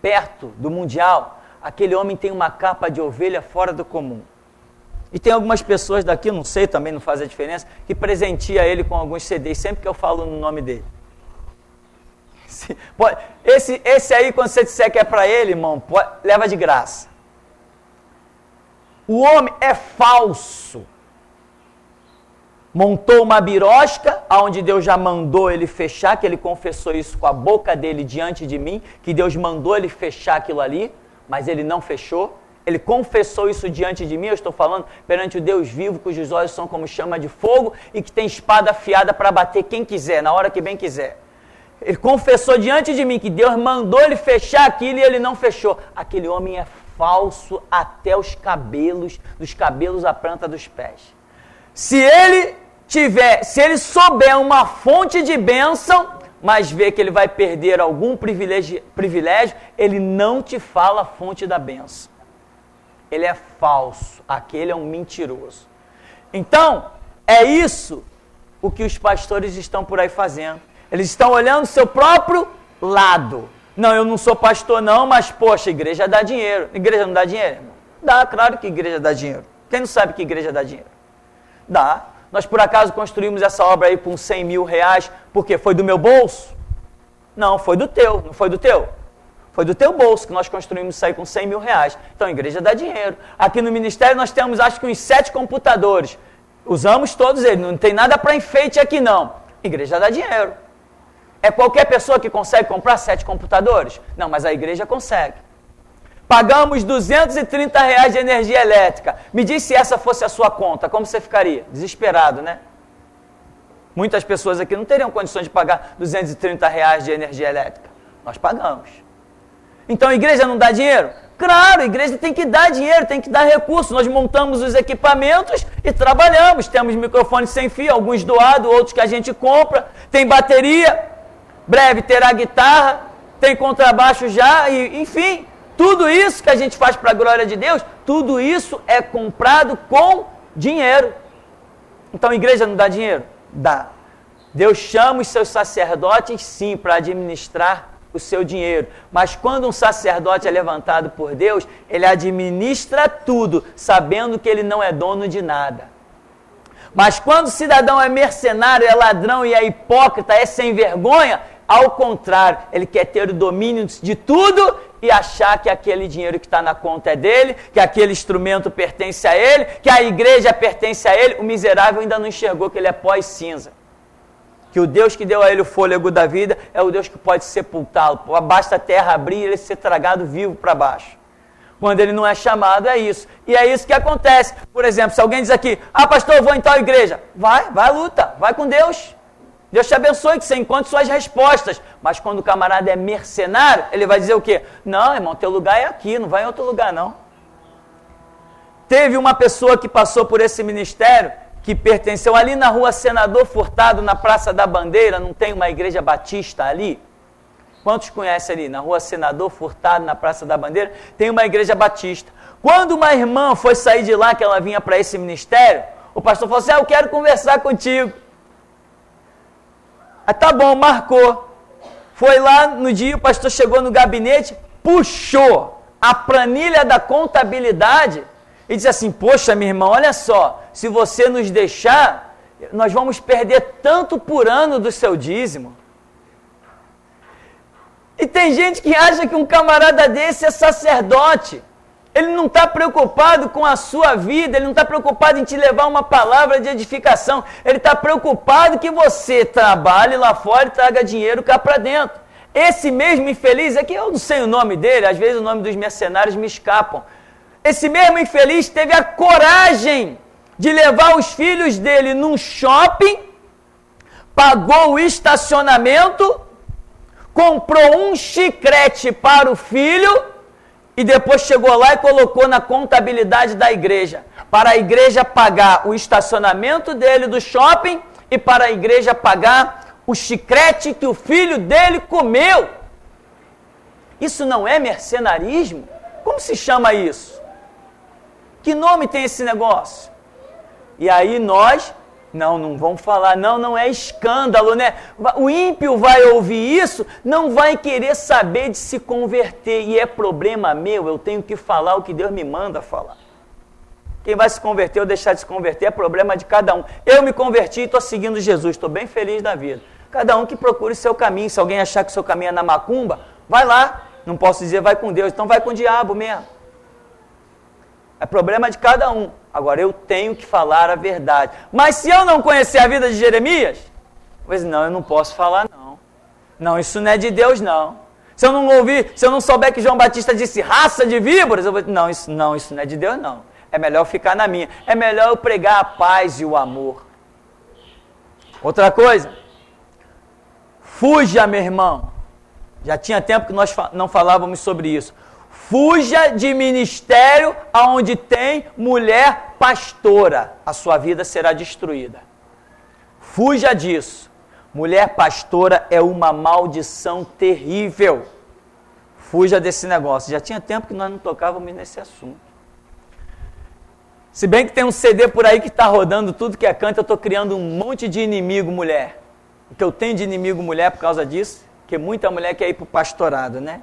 perto do Mundial. Aquele homem tem uma capa de ovelha fora do comum. E tem algumas pessoas daqui, não sei, também não faz a diferença, que presentia ele com alguns CDs, sempre que eu falo no nome dele. Esse aí, quando você disser que é para ele, irmão, leva de graça. O homem é falso. Montou uma birosca, onde Deus já mandou ele fechar, que ele confessou isso com a boca dele diante de mim, que Deus mandou ele fechar aquilo ali, mas ele não fechou. Ele confessou isso diante de mim, eu estou falando perante o Deus vivo, cujos olhos são como chama de fogo e que tem espada afiada para bater quem quiser, na hora que bem quiser. Ele confessou diante de mim que Deus mandou ele fechar aquilo e ele não fechou. Aquele homem é falso até os cabelos, dos cabelos à planta dos pés. Se ele souber uma fonte de bênção, mas vê que ele vai perder algum privilégio, ele não te fala a fonte da bênção. Ele é falso, aquele é um mentiroso. Então, é isso o que os pastores estão por aí fazendo. Eles estão olhando o seu próprio lado. Não, eu não sou pastor não, mas poxa, a igreja dá dinheiro. Igreja não dá dinheiro, irmão? Dá, claro que a igreja dá dinheiro. Quem não sabe que a igreja dá dinheiro? Dá. Nós por acaso construímos essa obra aí por 100 mil reais, porque foi do meu bolso? Não, foi do teu, não foi do teu? Foi do teu bolso que nós construímos isso aí com 100 mil reais. Então a igreja dá dinheiro. Aqui no ministério nós temos acho que uns 7 computadores. Usamos todos eles, não tem nada para enfeite aqui não. A igreja dá dinheiro. É qualquer pessoa que consegue comprar 7 computadores? Não, mas a igreja consegue. Pagamos R$230 de energia elétrica. Me diz se essa fosse a sua conta, como você ficaria? Desesperado, né? Muitas pessoas aqui não teriam condições de pagar R$230 de energia elétrica. Nós pagamos. Então a igreja não dá dinheiro? Claro, a igreja tem que dar dinheiro, tem que dar recurso. Nós montamos os equipamentos e trabalhamos. Temos microfones sem fio, alguns doados, outros que a gente compra. Tem bateria, breve terá guitarra, tem contrabaixo já, e, enfim, tudo isso que a gente faz para a glória de Deus, tudo isso é comprado com dinheiro. Então a igreja não dá dinheiro? Dá. Deus chama os seus sacerdotes, sim, para administrar o seu dinheiro. Mas quando um sacerdote é levantado por Deus, ele administra tudo, sabendo que ele não é dono de nada. Mas quando o cidadão é mercenário, é ladrão e é hipócrita, é sem vergonha, ao contrário, ele quer ter o domínio de tudo e achar que aquele dinheiro que está na conta é dele, que aquele instrumento pertence a ele, que a igreja pertence a ele. O miserável ainda não enxergou que ele é pó e cinza. Que o Deus que deu a ele o fôlego da vida é o Deus que pode sepultá-lo. Basta a terra abrir e ele ser tragado vivo para baixo. Quando ele não é chamado, é isso. E é isso que acontece. Por exemplo, se alguém diz aqui, pastor, eu vou em tal igreja. Vai luta, vai com Deus. Deus te abençoe, que você encontre suas respostas. Mas quando o camarada é mercenário, ele vai dizer o quê? Não, irmão, teu lugar é aqui, não vai em outro lugar, não. Teve uma pessoa que passou por esse ministério, que pertenceu ali na rua Senador Furtado, na Praça da Bandeira, não tem uma igreja batista ali? Quantos conhecem ali? Na rua Senador Furtado, na Praça da Bandeira, tem uma igreja batista. Quando uma irmã foi sair de lá, que ela vinha para esse ministério, o pastor falou assim, eu quero conversar contigo. Tá bom, marcou. Foi lá no dia, o pastor chegou no gabinete, puxou a planilha da contabilidade e disse assim, poxa, minha irmã, olha só, se você nos deixar, nós vamos perder tanto por ano do seu dízimo. E tem gente que acha que um camarada desse é sacerdote. Ele não está preocupado com a sua vida, ele não está preocupado em te levar uma palavra de edificação. Ele está preocupado que você trabalhe lá fora e traga dinheiro cá para dentro. Esse mesmo infeliz, é que eu não sei o nome dele, às vezes o nome dos mercenários me escapam. Esse mesmo infeliz teve a coragem de levar os filhos dele num shopping, pagou o estacionamento, comprou um chiclete para o filho e depois chegou lá e colocou na contabilidade da igreja, para a igreja pagar o estacionamento dele do shopping e para a igreja pagar o chiclete que o filho dele comeu. Isso não é mercenarismo? Como se chama isso? Que nome tem esse negócio? E aí nós, não vamos falar, não é escândalo, né? O ímpio vai ouvir isso, não vai querer saber de se converter, e é problema meu, eu tenho que falar o que Deus me manda falar. Quem vai se converter ou deixar de se converter é problema de cada um. Eu me converti e estou seguindo Jesus, estou bem feliz da vida. Cada um que procure seu caminho, se alguém achar que seu caminho é na macumba, vai lá, não posso dizer vai com Deus, então vai com o diabo mesmo. É problema de cada um. Agora, eu tenho que falar a verdade. Mas se eu não conhecer a vida de Jeremias, pois não, eu não posso falar não. Não, isso não é de Deus não. Se eu não ouvir, se eu não souber que João Batista disse raça de víboras, eu vou não, isso não é de Deus não. É melhor eu ficar na minha. É melhor eu pregar a paz e o amor. Outra coisa, Fuja, meu irmão. Já tinha tempo que nós não falávamos sobre isso. Fuja de ministério onde tem mulher pastora. A sua vida será destruída. Fuja disso. Mulher pastora é uma maldição terrível. Fuja desse negócio. Já tinha tempo que nós não tocávamos nesse assunto. Se bem que tem um CD por aí que está rodando tudo que é canto, eu estou criando um monte de inimigo mulher. O que eu tenho de inimigo mulher por causa disso? Porque muita mulher quer ir para o pastorado, né?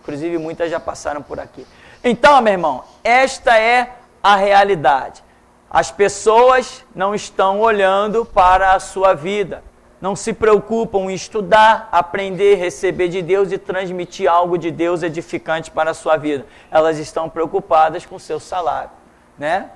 Inclusive muitas já passaram por aqui. Então, meu irmão, esta é a realidade. As pessoas não estão olhando para a sua vida. Não se preocupam em estudar, aprender, receber de Deus e transmitir algo de Deus edificante para a sua vida. Elas estão preocupadas com o seu salário, né?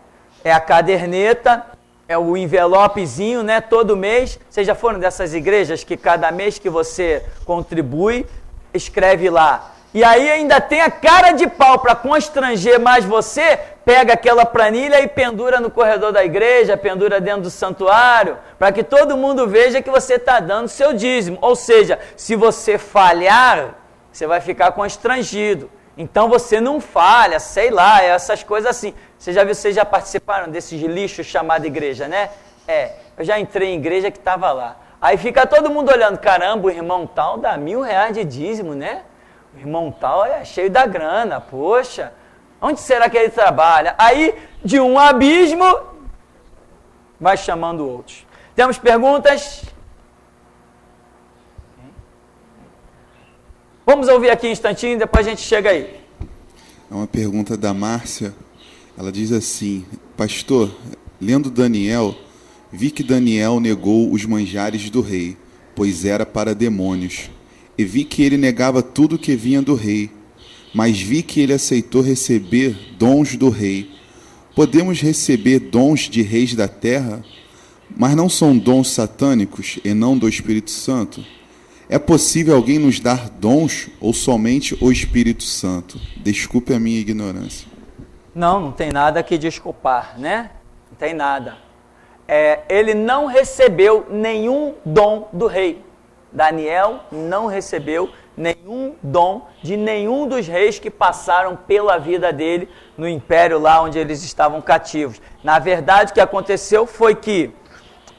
É a caderneta, é o envelopezinho, né? Todo mês. Vocês já foram dessas igrejas que cada mês que você contribui, escreve lá. E aí ainda tem a cara de pau para constranger mais você, pega aquela planilha e pendura no corredor da igreja, pendura dentro do santuário, para que todo mundo veja que você está dando seu dízimo. Ou seja, se você falhar, você vai ficar constrangido. Então você não falha, sei lá, essas coisas assim. Vocês já participaram desses lixos chamados igreja, né? Eu já entrei em igreja que estava lá. Aí fica todo mundo olhando, caramba, o irmão tal dá R$1.000 de dízimo, né? O irmão tal é cheio da grana, poxa, onde será que ele trabalha? Aí, de um abismo, vai chamando outros. Temos perguntas? Vamos ouvir aqui um instantinho, depois a gente chega aí. É uma pergunta da Márcia. Ela diz assim: pastor, lendo Daniel, vi que Daniel negou os manjares do rei, pois era para demônios. E vi que ele negava tudo que vinha do rei, mas vi que ele aceitou receber dons do rei. Podemos receber dons de reis da terra, mas não são dons satânicos e não do Espírito Santo? É possível alguém nos dar dons ou somente o Espírito Santo? Desculpe a minha ignorância. Não tem nada que desculpar, né? Não tem nada. Ele não recebeu nenhum dom do rei. Daniel não recebeu nenhum dom de nenhum dos reis que passaram pela vida dele no império lá onde eles estavam cativos. Na verdade, o que aconteceu foi que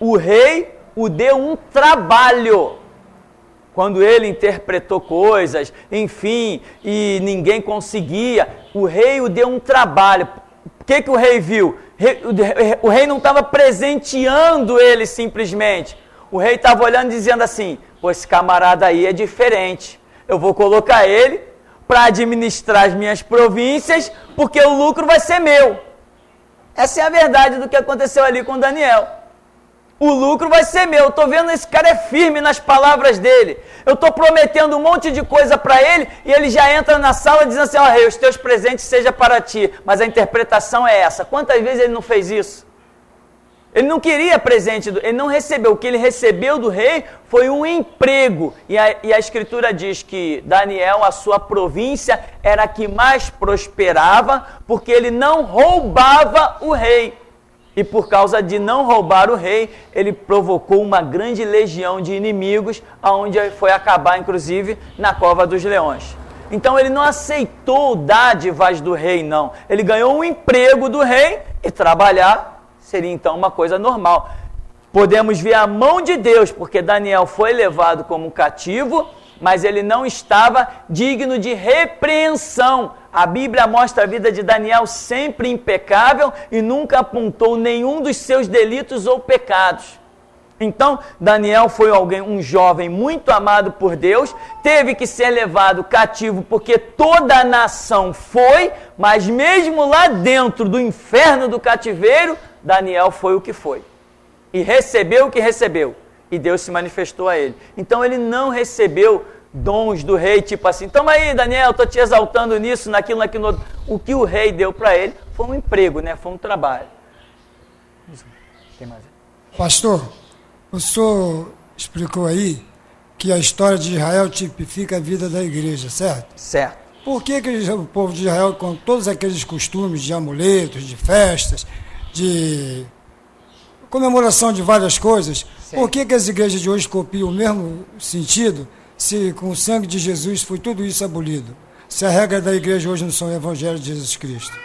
o rei o deu um trabalho. Quando ele interpretou coisas, enfim, e ninguém conseguia, o rei o deu um trabalho. O que o rei viu? O rei não estava presenteando ele simplesmente. O rei estava olhando e dizendo assim: pô, esse camarada aí é diferente. Eu vou colocar ele para administrar as minhas províncias, porque o lucro vai ser meu. Essa é a verdade do que aconteceu ali com Daniel. O lucro vai ser meu. Eu estou vendo esse cara é firme nas palavras dele. Eu estou prometendo um monte de coisa para ele e ele já entra na sala dizendo assim: ó rei, os teus presentes sejam para ti. Mas a interpretação é essa. Quantas vezes ele não fez isso? Ele não queria presente, ele não recebeu. O que ele recebeu do rei foi um emprego. E a Escritura diz que Daniel, a sua província, era a que mais prosperava, porque ele não roubava o rei. E por causa de não roubar o rei, ele provocou uma grande legião de inimigos, aonde foi acabar, inclusive, na cova dos leões. Então ele não aceitou dádivas do rei, não. Ele ganhou um emprego do rei e trabalhar seria então uma coisa normal. Podemos ver a mão de Deus, porque Daniel foi levado como cativo, mas ele não estava digno de repreensão. A Bíblia mostra a vida de Daniel sempre impecável e nunca apontou nenhum dos seus delitos ou pecados. Então, Daniel foi um jovem muito amado por Deus, teve que ser levado cativo porque toda a nação foi, mas mesmo lá dentro do inferno do cativeiro, Daniel foi o que foi. E recebeu o que recebeu. E Deus se manifestou a ele. Então ele não recebeu dons do rei, tipo assim, toma aí Daniel, estou te exaltando nisso, naquilo, outro. O que o rei deu para ele foi um emprego, né? Foi um trabalho. Tem mais? Pastor, o senhor explicou aí que a história de Israel tipifica a vida da igreja, certo? Certo. Por que o povo de Israel, com todos aqueles costumes de amuletos, de festas, de comemoração de várias coisas, Sim. Por que as igrejas de hoje copiam o mesmo sentido se com o sangue de Jesus foi tudo isso abolido? Se a regra da igreja hoje não são o evangelho de Jesus Cristo.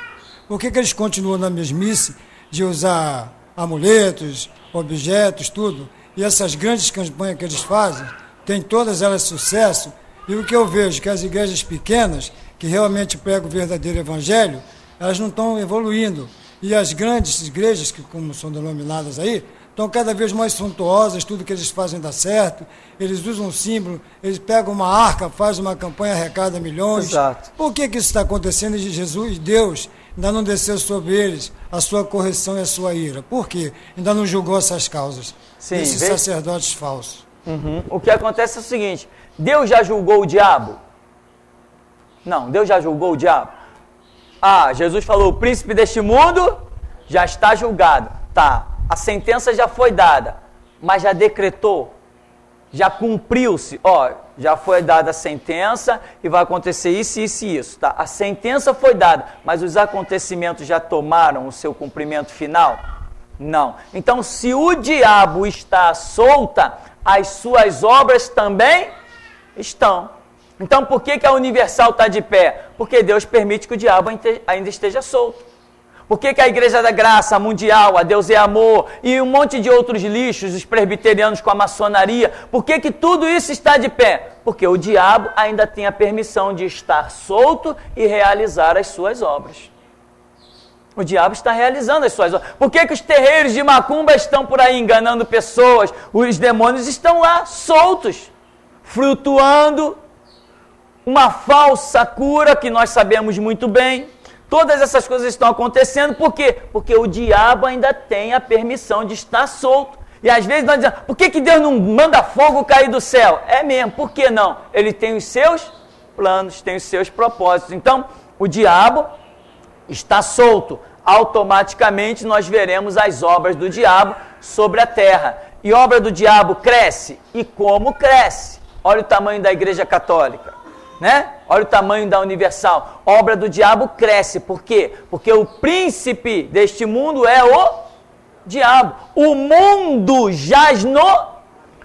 Por que eles continuam na mesmice de usar amuletos, objetos, tudo? E essas grandes campanhas que eles fazem, tem todas elas sucesso. E o que eu vejo, que as igrejas pequenas, que realmente pregam o verdadeiro evangelho, elas não estão evoluindo. E as grandes igrejas, que como são denominadas aí, estão cada vez mais suntuosas, tudo que eles fazem dá certo, eles usam um símbolo, eles pegam uma arca, fazem uma campanha, arrecada milhões. Exato. Por que isso está acontecendo e Jesus, Deus, ainda não desceu sobre eles a sua correção e a sua ira? Por quê? Ainda não julgou essas causas, esses sacerdotes falsos. O que acontece é o seguinte, Deus já julgou o diabo? Não, Deus já julgou o diabo? Ah, Jesus falou, o príncipe deste mundo já está julgado. Tá, a sentença já foi dada, mas já decretou, já cumpriu-se. Ó, já foi dada a sentença e vai acontecer isso, isso e isso. Tá? A sentença foi dada, mas os acontecimentos já tomaram o seu cumprimento final? Não. Então, se o diabo está solta, as suas obras também estão. Então, por que a Universal está de pé? Porque Deus permite que o diabo ainda esteja solto. Por que a Igreja da Graça, a Mundial, a Deus é Amor e um monte de outros lixos, os presbiterianos com a maçonaria, por que tudo isso está de pé? Porque o diabo ainda tem a permissão de estar solto e realizar as suas obras. O diabo está realizando as suas obras. Por que os terreiros de macumba estão por aí enganando pessoas? Os demônios estão lá, soltos, flutuando. Uma falsa cura que nós sabemos muito bem. Todas essas coisas estão acontecendo, por quê? Porque o diabo ainda tem a permissão de estar solto. E às vezes nós dizemos, por que Deus não manda fogo cair do céu? É mesmo, por que não? Ele tem os seus planos, tem os seus propósitos. Então, o diabo está solto. Automaticamente nós veremos as obras do diabo sobre a terra. E obra do diabo cresce. E como cresce? Olha o tamanho da Igreja Católica. Né? Olha o tamanho da Universal. A obra do diabo cresce. Por quê? Porque o príncipe deste mundo é o diabo. O mundo jaz no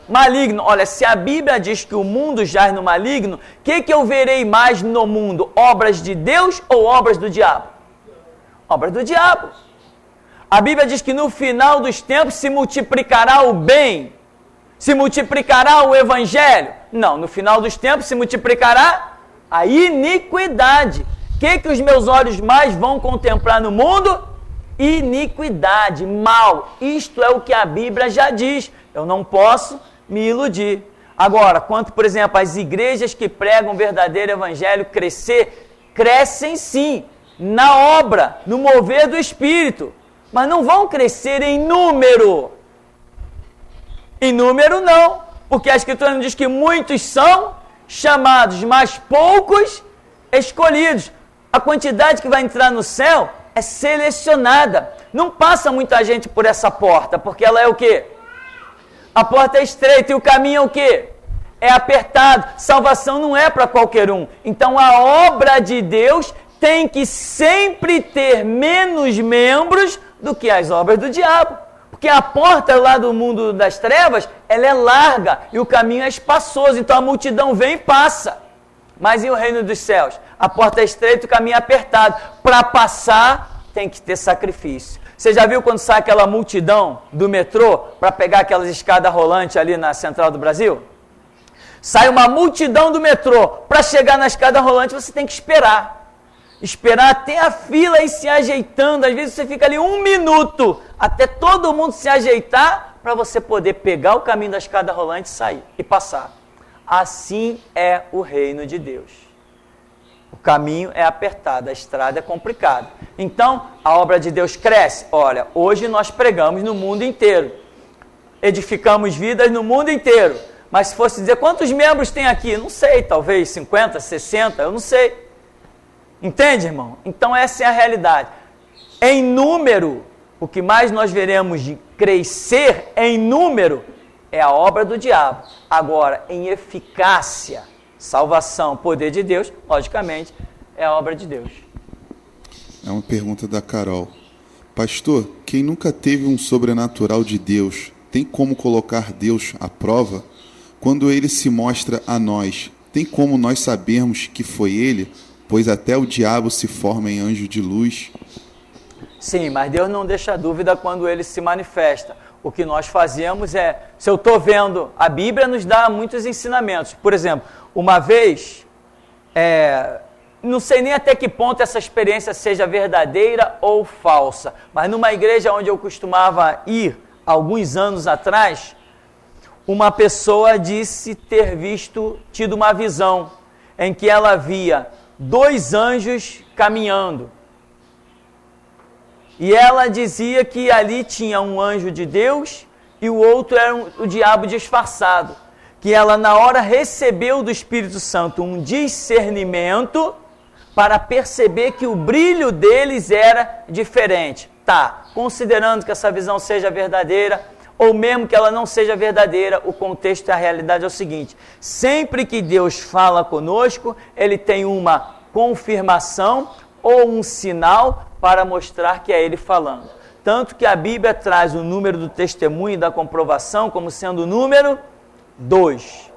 maligno. Olha, se a Bíblia diz que o mundo jaz no maligno, o que eu verei mais no mundo? Obras de Deus ou obras do diabo? Obras do diabo. A Bíblia diz que no final dos tempos se multiplicará o bem. Se multiplicará o evangelho? Não, no final dos tempos se multiplicará a iniquidade. O que os meus olhos mais vão contemplar no mundo? Iniquidade, mal. Isto é o que a Bíblia já diz. Eu não posso me iludir. Agora, quanto, por exemplo, às igrejas que pregam o verdadeiro evangelho crescem sim, na obra, no mover do Espírito, mas não vão crescer em número. Em número não, porque a Escritura não diz que muitos são chamados, mas poucos escolhidos. A quantidade que vai entrar no céu é selecionada. Não passa muita gente por essa porta, porque ela é o quê? A porta é estreita e o caminho é o quê? É apertado. Salvação não é para qualquer um. Então a obra de Deus tem que sempre ter menos membros do que as obras do diabo. Porque a porta lá do mundo das trevas, ela é larga e o caminho é espaçoso. Então a multidão vem e passa. Mas e o reino dos céus? A porta é estreita e o caminho é apertado. Para passar, tem que ter sacrifício. Você já viu quando sai aquela multidão do metrô para pegar aquelas escadas rolantes ali na Central do Brasil? Sai uma multidão do metrô. Para chegar na escada rolante, você tem que esperar. Esperar até a fila ir se ajeitando. Às vezes você fica ali 1 minuto até todo mundo se ajeitar para você poder pegar o caminho da escada rolante, sair e passar. Assim é o reino de Deus. O caminho é apertado, a estrada é complicada. Então, a obra de Deus cresce. Olha, hoje nós pregamos no mundo inteiro. Edificamos vidas no mundo inteiro. Mas se fosse dizer quantos membros tem aqui, não sei, talvez 50, 60, eu não sei. Entende, irmão? Então essa é a realidade. Em número, o que mais nós veremos de crescer em número é a obra do diabo. Agora, em eficácia, salvação, poder de Deus, logicamente, é a obra de Deus. É uma pergunta da Carol. Pastor, quem nunca teve um sobrenatural de Deus tem como colocar Deus à prova? Quando ele se mostra a nós, tem como nós sabermos que foi ele? Pois até o diabo se forma em anjo de luz. Sim, mas Deus não deixa dúvida quando ele se manifesta. O que nós fazemos é, se eu estou vendo, a Bíblia nos dá muitos ensinamentos. Por exemplo, uma vez, não sei nem até que ponto essa experiência seja verdadeira ou falsa, mas numa igreja onde eu costumava ir, alguns anos atrás, uma pessoa disse ter tido uma visão, em que ela via 2 anjos caminhando. E ela dizia que ali tinha um anjo de Deus e o outro era o diabo disfarçado. Que ela na hora recebeu do Espírito Santo um discernimento para perceber que o brilho deles era diferente. Tá, considerando que essa visão seja verdadeira, ou mesmo que ela não seja verdadeira, o contexto e a realidade é o seguinte: sempre que Deus fala conosco, Ele tem uma confirmação ou um sinal para mostrar que é Ele falando. Tanto que a Bíblia traz o número do testemunho e da comprovação como sendo o número 2.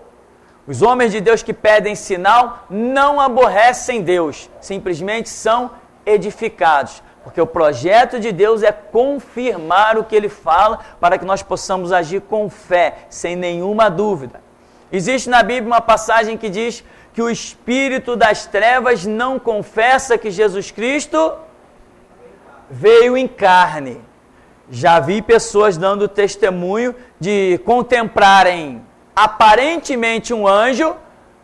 Os homens de Deus que pedem sinal não aborrecem Deus, simplesmente são edificados. Porque o projeto de Deus é confirmar o que Ele fala para que nós possamos agir com fé, sem nenhuma dúvida. Existe na Bíblia uma passagem que diz que o espírito das trevas não confessa que Jesus Cristo veio em carne. Já vi pessoas dando testemunho de contemplarem aparentemente um anjo,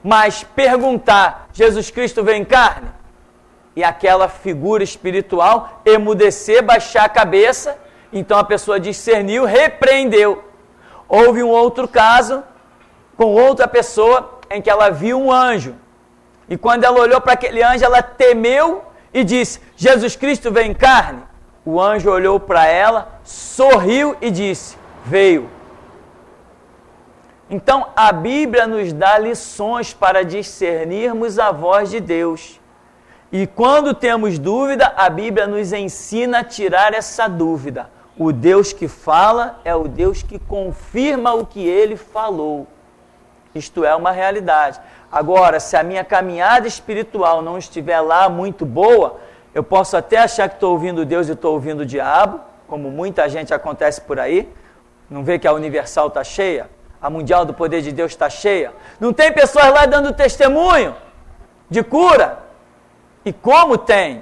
mas perguntar: Jesus Cristo veio em carne? E aquela figura espiritual emudecer, baixar a cabeça. Então a pessoa discerniu, repreendeu. Houve um outro caso com outra pessoa em que ela viu um anjo. E quando ela olhou para aquele anjo, ela temeu e disse: Jesus Cristo veio em carne? O anjo olhou para ela, sorriu e disse: veio. Então a Bíblia nos dá lições para discernirmos a voz de Deus. E quando temos dúvida, a Bíblia nos ensina a tirar essa dúvida. O Deus que fala é o Deus que confirma o que Ele falou. Isto é uma realidade. Agora, se a minha caminhada espiritual não estiver lá muito boa, eu posso até achar que estou ouvindo Deus e estou ouvindo o diabo, como muita gente acontece por aí. Não vê que a Universal está cheia? A Mundial do Poder de Deus está cheia? Não tem pessoas lá dando testemunho de cura? E como tem?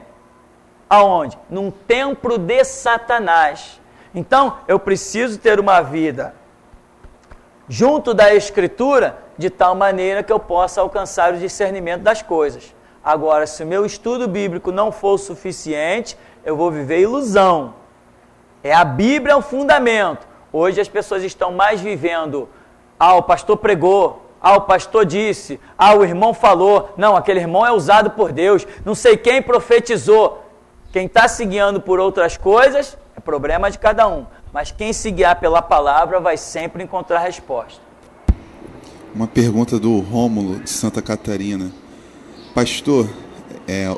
Aonde? Num templo de Satanás. Então, eu preciso ter uma vida junto da Escritura, de tal maneira que eu possa alcançar o discernimento das coisas. Agora, se o meu estudo bíblico não for o suficiente, eu vou viver ilusão. A Bíblia é o fundamento. Hoje as pessoas estão mais vivendo: o pastor pregou, o pastor disse, o irmão falou. Não, aquele irmão é usado por Deus. Não sei quem profetizou. Quem está se guiando por outras coisas é problema de cada um. Mas quem se guiar pela palavra vai sempre encontrar resposta. Uma pergunta do Rômulo, de Santa Catarina. Pastor,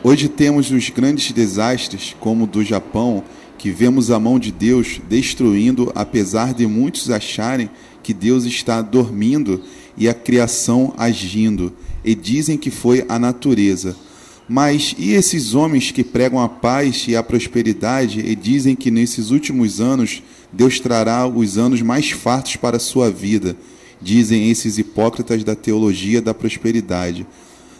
hoje temos os grandes desastres, como o do Japão, que vemos a mão de Deus destruindo, apesar de muitos acharem que Deus está dormindo e a criação agindo, e dizem que foi a natureza. Mas e esses homens que pregam a paz e a prosperidade e dizem que nesses últimos anos Deus trará os anos mais fartos para a sua vida? Dizem esses hipócritas da teologia da prosperidade.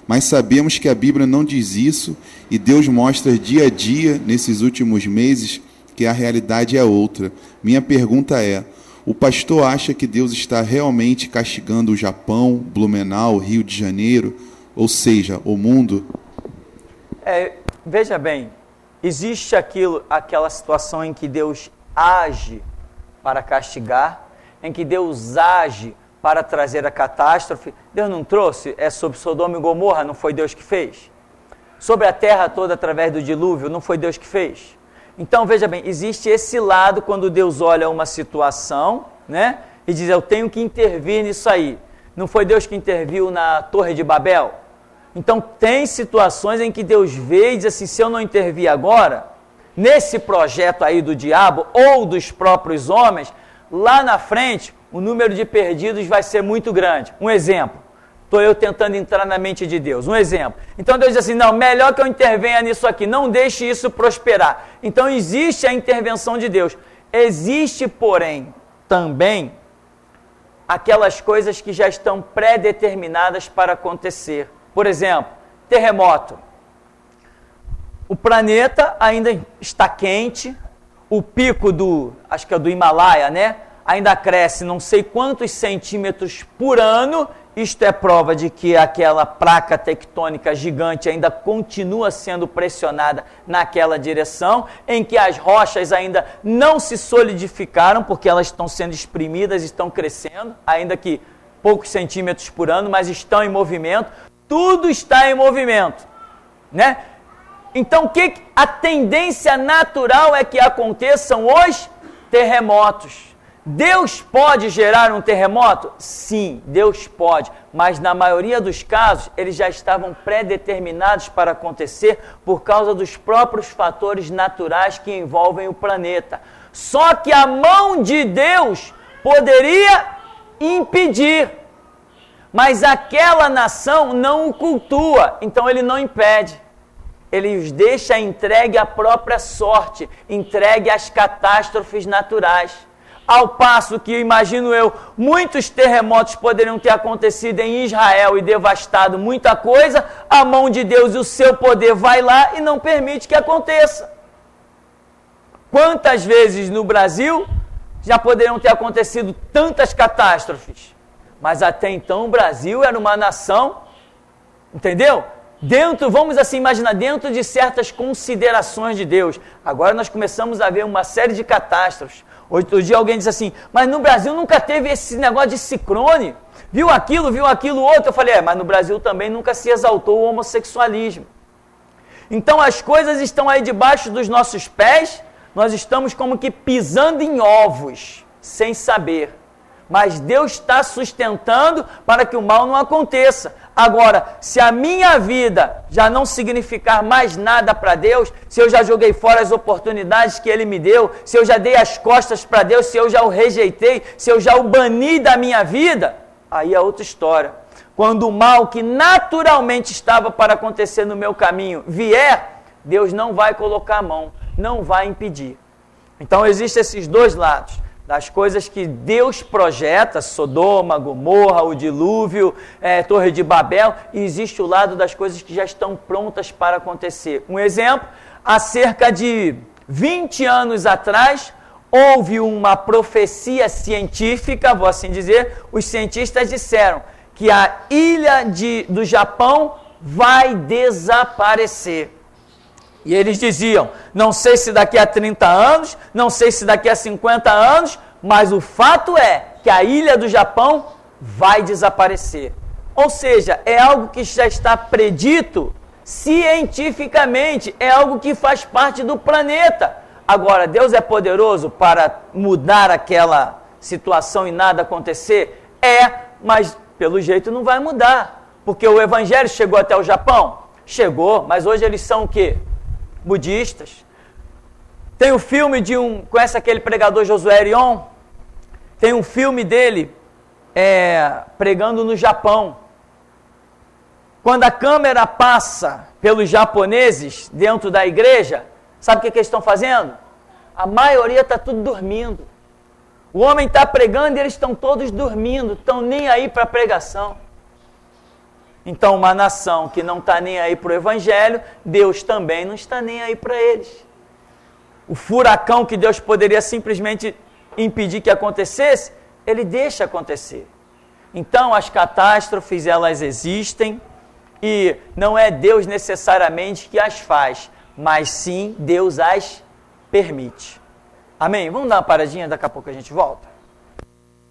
Mas sabemos que a Bíblia não diz isso, e Deus mostra dia a dia, nesses últimos meses, que a realidade é outra. Minha pergunta é: o pastor acha que Deus está realmente castigando o Japão, Blumenau, Rio de Janeiro, ou seja, o mundo? Veja bem, existe aquela situação em que Deus age para castigar, em que Deus age para trazer a catástrofe. Deus não trouxe? Sobre Sodoma e Gomorra, não foi Deus que fez? Sobre a terra toda através do dilúvio, não foi Deus que fez? Então, veja bem, existe esse lado quando Deus olha uma situação, né, e diz: eu tenho que intervir nisso aí. Não foi Deus que interviu na Torre de Babel? Então, tem situações em que Deus vê e diz assim: se eu não intervir agora, nesse projeto aí do diabo ou dos próprios homens, lá na frente, o número de perdidos vai ser muito grande. Um exemplo. Estou eu tentando entrar na mente de Deus. Um exemplo. Então Deus diz assim, não, melhor que eu intervenha nisso aqui, não deixe isso prosperar. Então existe a intervenção de Deus. Existe, porém, também aquelas coisas que já estão pré-determinadas para acontecer. Por exemplo, terremoto. O planeta ainda está quente, o pico acho que é do Himalaia, né? Ainda cresce não sei quantos centímetros por ano. Isto é prova de que aquela placa tectônica gigante ainda continua sendo pressionada naquela direção, em que as rochas ainda não se solidificaram, porque elas estão sendo exprimidas, estão crescendo, ainda que poucos centímetros por ano, mas estão em movimento. Tudo está em movimento, né? Então, a tendência natural é que aconteçam os terremotos. Deus pode gerar um terremoto? Sim, Deus pode, mas na maioria dos casos, eles já estavam pré-determinados para acontecer por causa dos próprios fatores naturais que envolvem o planeta. Só que a mão de Deus poderia impedir, mas aquela nação não o cultua, então ele não impede. Ele os deixa entregue à própria sorte, entregue às catástrofes naturais. Ao passo que, imagino eu, muitos terremotos poderiam ter acontecido em Israel e devastado muita coisa, a mão de Deus e o seu poder vai lá e não permite que aconteça. Quantas vezes no Brasil já poderiam ter acontecido tantas catástrofes? Mas até então o Brasil era uma nação, entendeu? Vamos assim imaginar, dentro de certas considerações de Deus. Agora nós começamos a ver uma série de catástrofes. Outro dia alguém disse assim, mas no Brasil nunca teve esse negócio de ciclone. Viu aquilo outro. Eu falei, mas no Brasil também nunca se exaltou o homossexualismo. Então as coisas estão aí debaixo dos nossos pés, nós estamos como que pisando em ovos, sem saber. Mas Deus está sustentando para que o mal não aconteça. Agora, se a minha vida já não significar mais nada para Deus, se eu já joguei fora as oportunidades que Ele me deu, se eu já dei as costas para Deus, se eu já o rejeitei, se eu já o bani da minha vida, aí é outra história. Quando o mal que naturalmente estava para acontecer no meu caminho vier, Deus não vai colocar a mão, não vai impedir. Então existem esses dois lados. Das coisas que Deus projeta, Sodoma, Gomorra, o dilúvio, Torre de Babel, e existe o lado das coisas que já estão prontas para acontecer. Um exemplo, há cerca de 20 anos atrás, houve uma profecia científica, vou assim dizer, os cientistas disseram que a ilha do Japão vai desaparecer. E eles diziam, não sei se daqui a 30 anos, não sei se daqui a 50 anos, mas o fato é que a ilha do Japão vai desaparecer. Ou seja, é algo que já está predito cientificamente, é algo que faz parte do planeta. Agora, Deus é poderoso para mudar aquela situação e nada acontecer? Mas pelo jeito não vai mudar, porque o Evangelho chegou até o Japão? Chegou, mas hoje eles são o quê? Budistas. Tem o filme conhece aquele pregador Josué Erion? Tem um filme dele pregando no Japão. Quando a câmera passa pelos japoneses dentro da igreja, sabe o que eles estão fazendo? A maioria está tudo dormindo. O homem está pregando e eles estão todos dormindo, estão nem aí para a pregação. Então, uma nação que não está nem aí para o Evangelho, Deus também não está nem aí para eles. O furacão que Deus poderia simplesmente impedir que acontecesse, Ele deixa acontecer. Então, as catástrofes, elas existem e não é Deus necessariamente que as faz, mas sim Deus as permite. Amém? Vamos dar uma paradinha, daqui a pouco a gente volta.